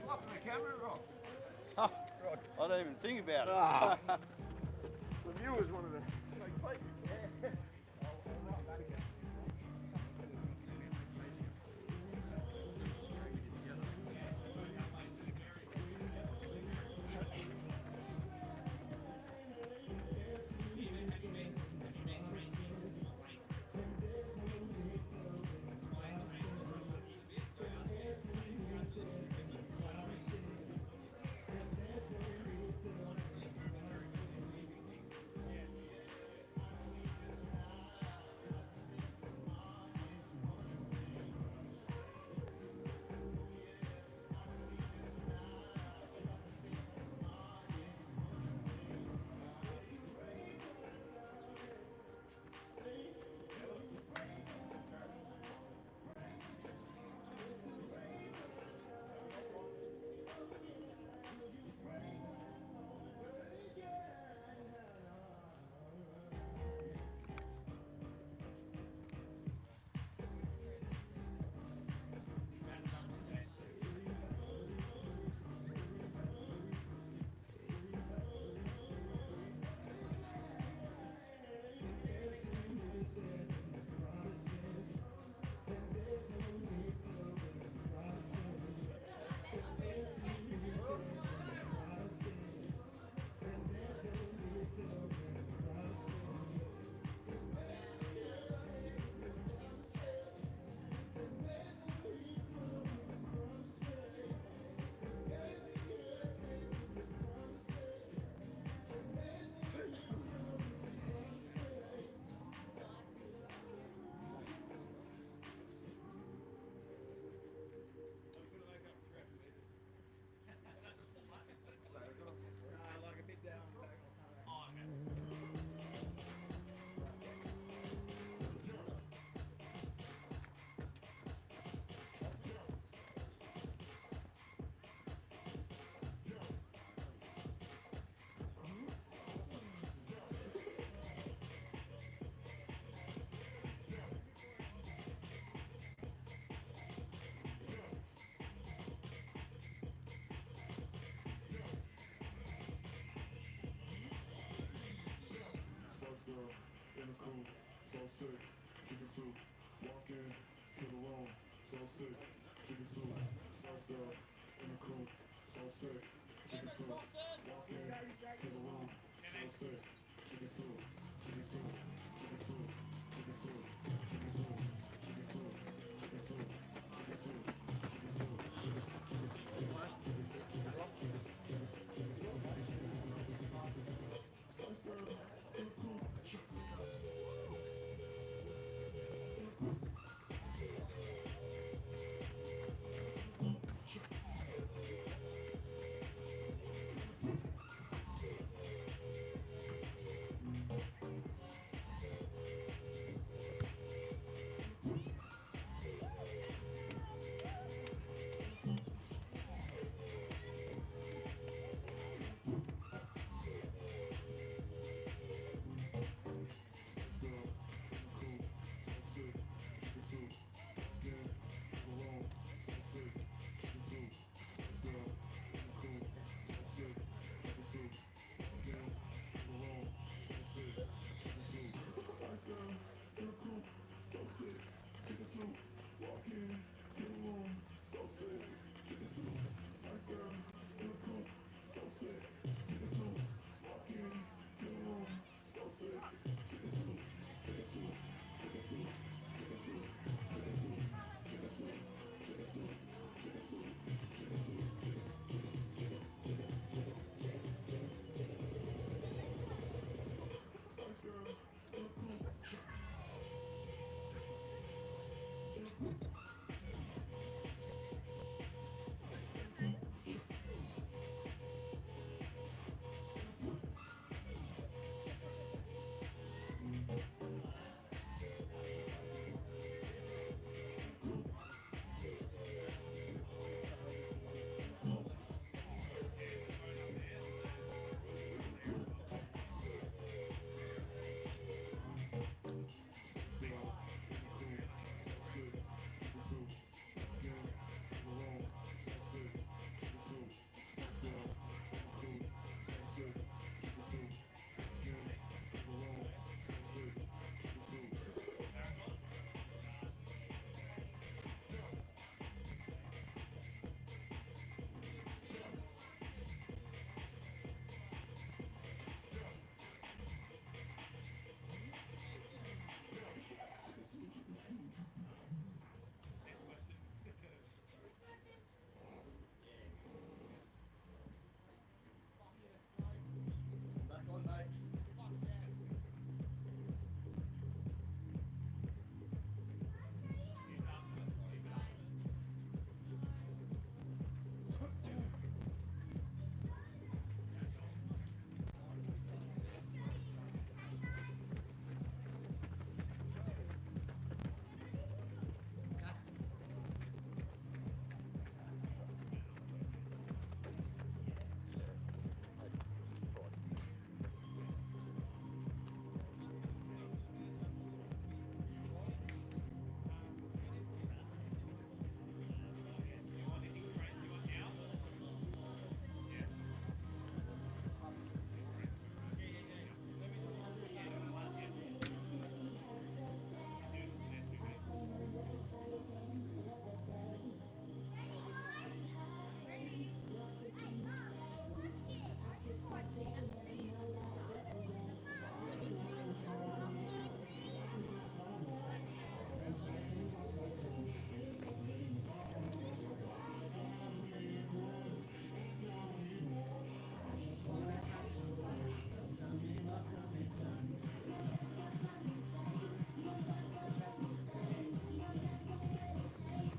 Off the camera, Rob. Oh, Rod, I don't even think about it. The viewers wanted to take pictures. Yeah.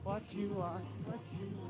What you are, what you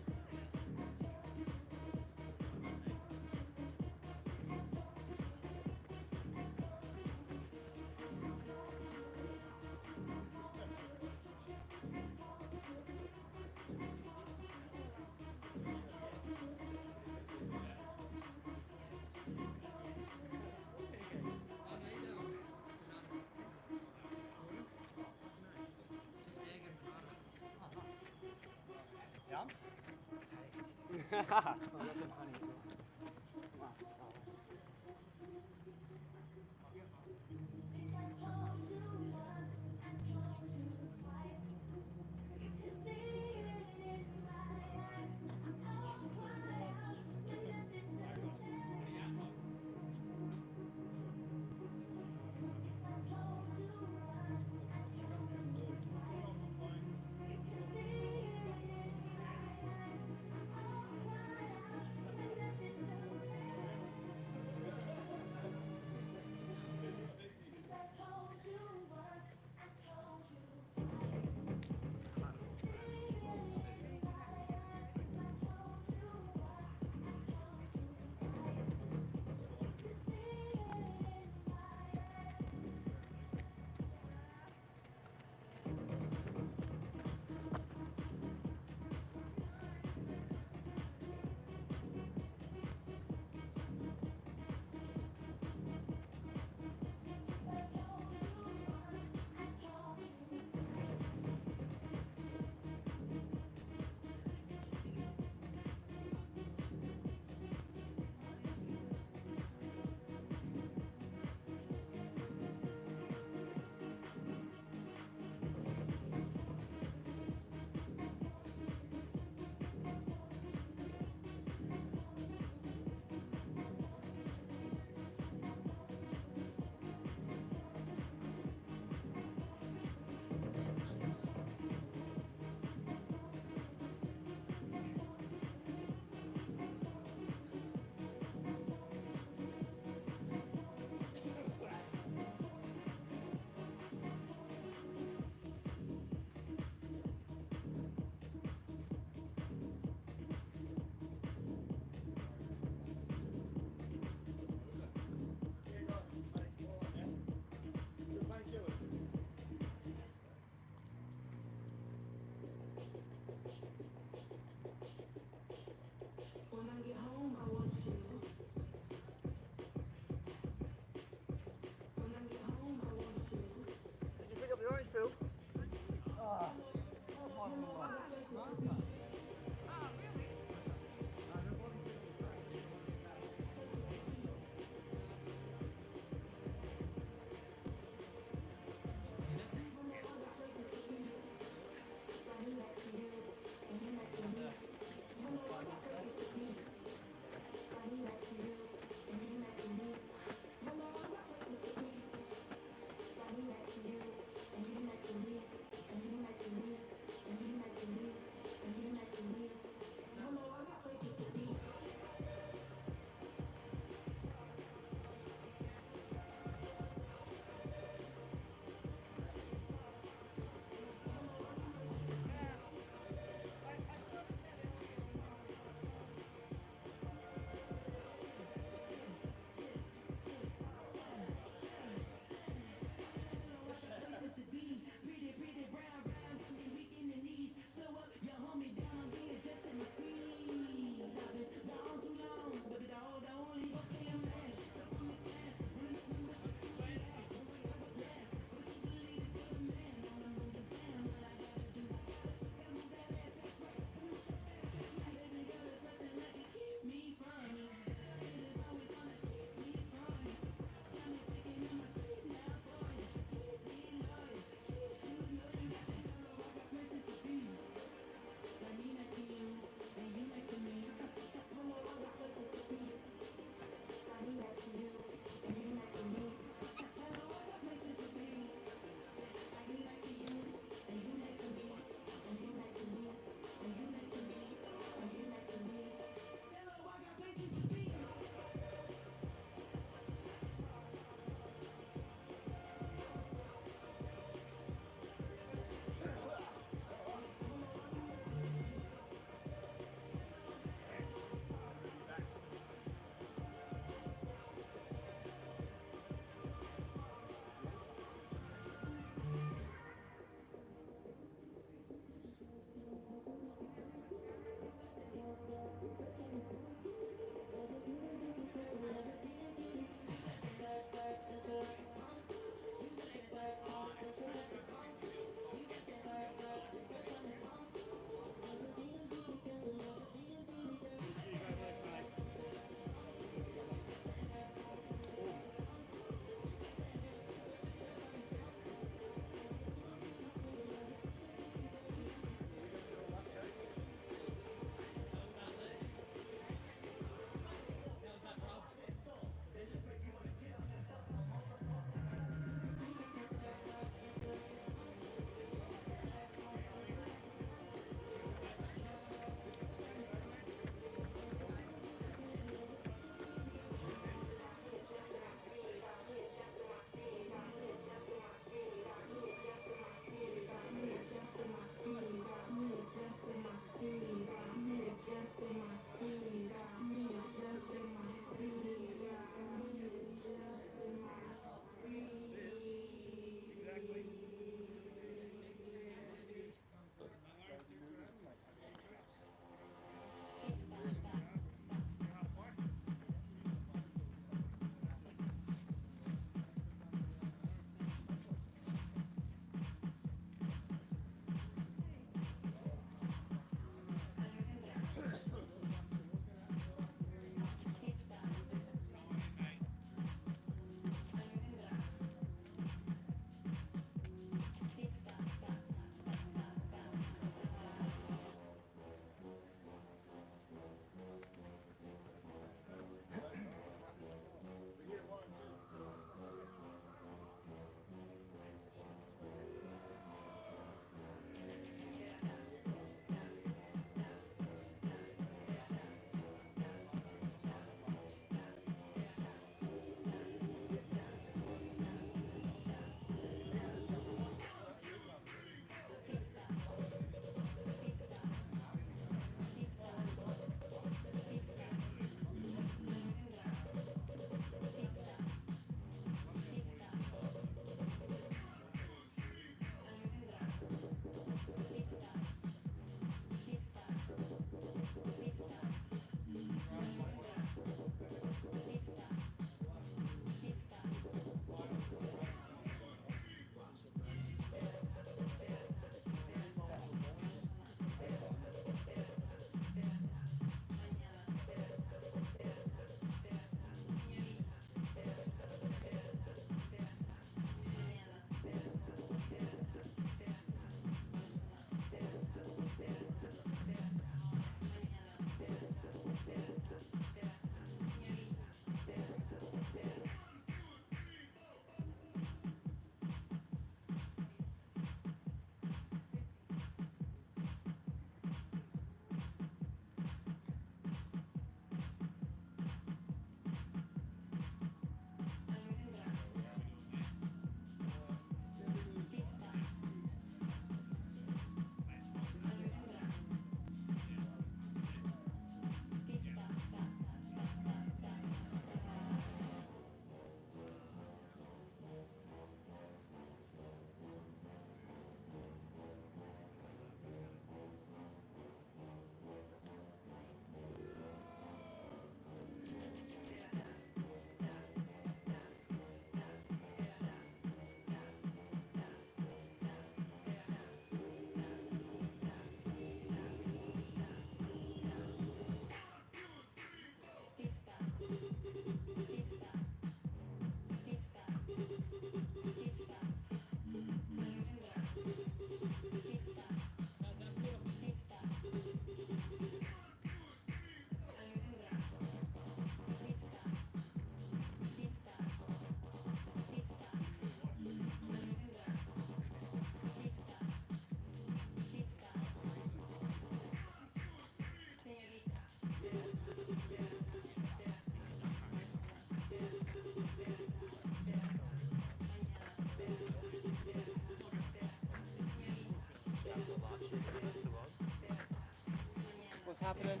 happening.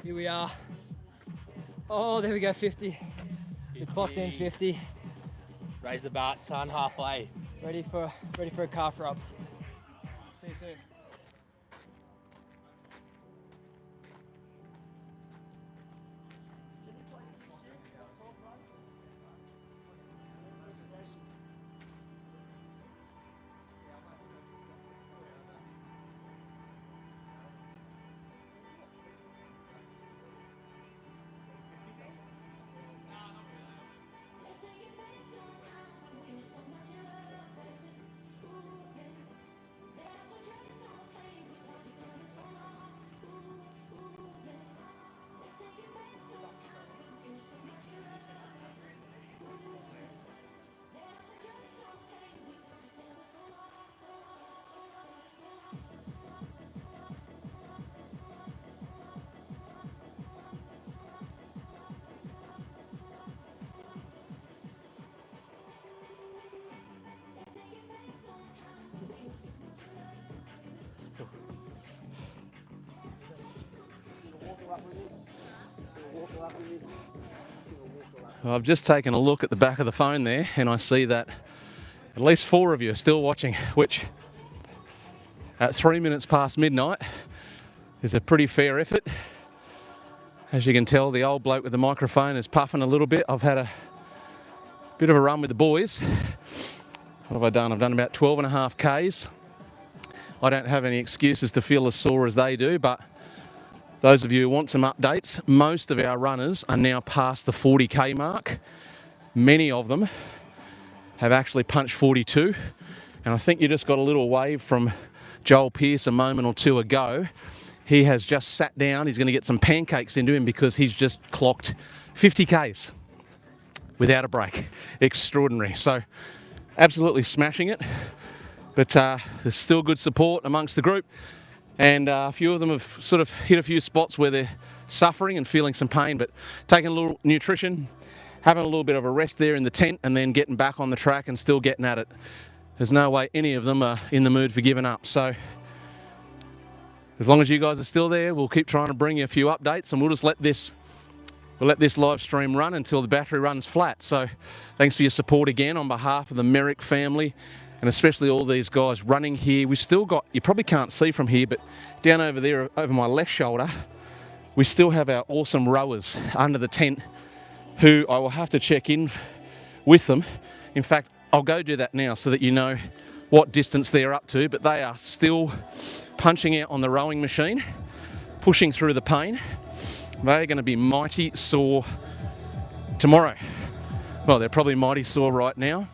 Here we are. Oh, there we go, 50. We clocked in 50. Raise the bar, son, halfway. Ready for a calf rub. See you soon. Well, I've just taken a look at the back of the phone there and I see that at least 4 of you are still watching, which at 3 minutes past midnight is a pretty fair effort. As you can tell, the old bloke with the microphone is puffing a little bit. I've had a bit of a run with the boys. What have I done? I've done about 12.5 Ks. I don't have any excuses to feel as sore as they do, but those of you who want some updates, most of our runners are now past the 40k mark. Many of them have actually punched 42. And I think you just got a little wave from Joel Pearse a moment or two ago. He has just sat down. He's going to get some pancakes into him because he's just clocked 50Ks without a break. Extraordinary. So absolutely smashing it. But there's still good support amongst the group. And a few of them have sort of hit a few spots where they're suffering and feeling some pain, but taking a little nutrition, having a little bit of a rest there in the tent, and then getting back on the track and still getting at it. There's no way any of them are in the mood for giving up. So as long as you guys are still there, we'll keep trying to bring you a few updates, and we'll just let this live stream run until the battery runs flat. So thanks for your support again on behalf of the Merrick family, and especially all these guys running here. We've still got, you probably can't see from here, but down over there, over my left shoulder, we still have our awesome rowers under the tent who I will have to check in with them. In fact, I'll go do that now so that you know what distance they're up to, but they are still punching out on the rowing machine, pushing through the pain. They're going to be mighty sore tomorrow. Well, they're probably mighty sore right now.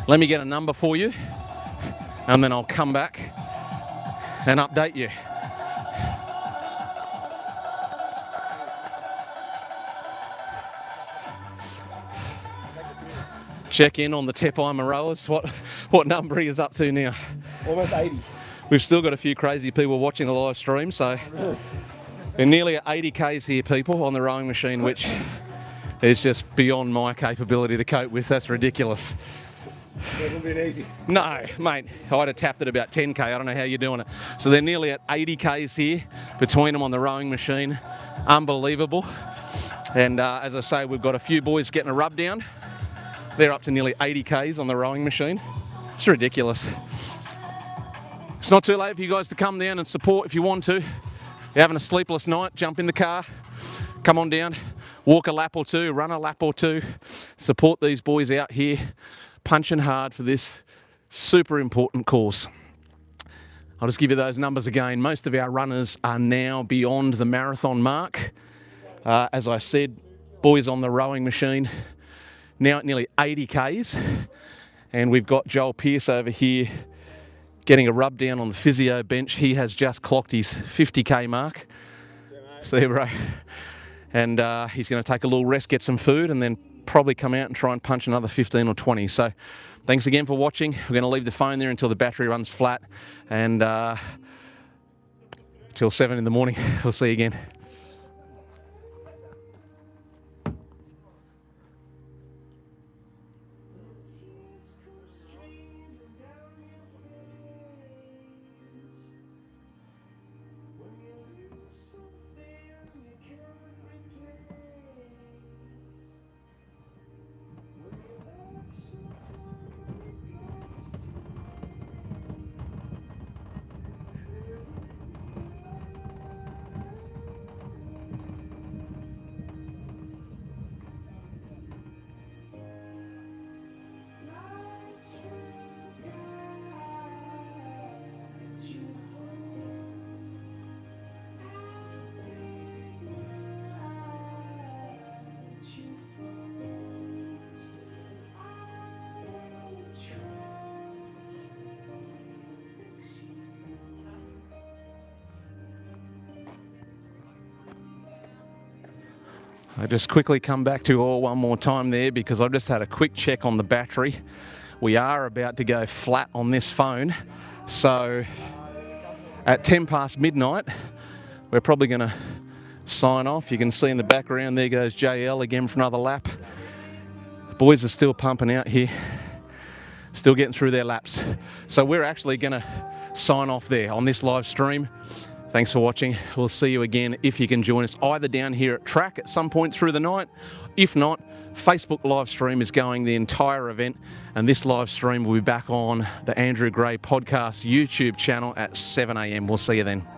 Let me get a number for you, and then I'll come back and update you. Check in on the Tepai rowers. What number he is up to now? Almost 80. We've still got a few crazy people watching the live stream, so they're nearly at 80 Ks here, people, on the rowing machine, which is just beyond my capability to cope with. That's ridiculous. Hasn't been easy. No, mate, I'd have tapped at about 10k. I don't know how you're doing it. So they're nearly at 80 Ks here between them on the rowing machine. Unbelievable. And as I say, we've got a few boys getting a rub down. They're up to nearly 80 Ks on the rowing machine. It's ridiculous. It's not too late for you guys to come down and support if you want to. You're having a sleepless night, jump in the car, come on down, walk a lap or two, run a lap or two, support these boys out here, punching hard for this super important cause. I'll just give you those numbers again. Most of our runners are now beyond the marathon mark. As I said, boys on the rowing machine, now at nearly 80 Ks. And we've got Joel Pearse over here getting a rub down on the physio bench. He has just clocked his 50k mark. See you, bro. And he's going to take a little rest, get some food, and then probably come out and try and punch another 15 or 20. So thanks again for watching. We're going to leave the phone there until the battery runs flat, and till 7 in the morning. We'll see you again. I just quickly come back to all one more time there because I've just had a quick check on the battery. We are about to go flat on this phone. So at 10 past midnight, we're probably going to sign off. You can see in the background, there goes JL again for another lap. Boys are still pumping out here, still getting through their laps. So we're actually going to sign off there on this live stream. Thanks for watching. We'll see you again if you can join us either down here at track at some point through the night. If not, Facebook live stream is going the entire event, and this live stream will be back on the Andrew Gray podcast YouTube channel at 7 a.m. We'll see you then.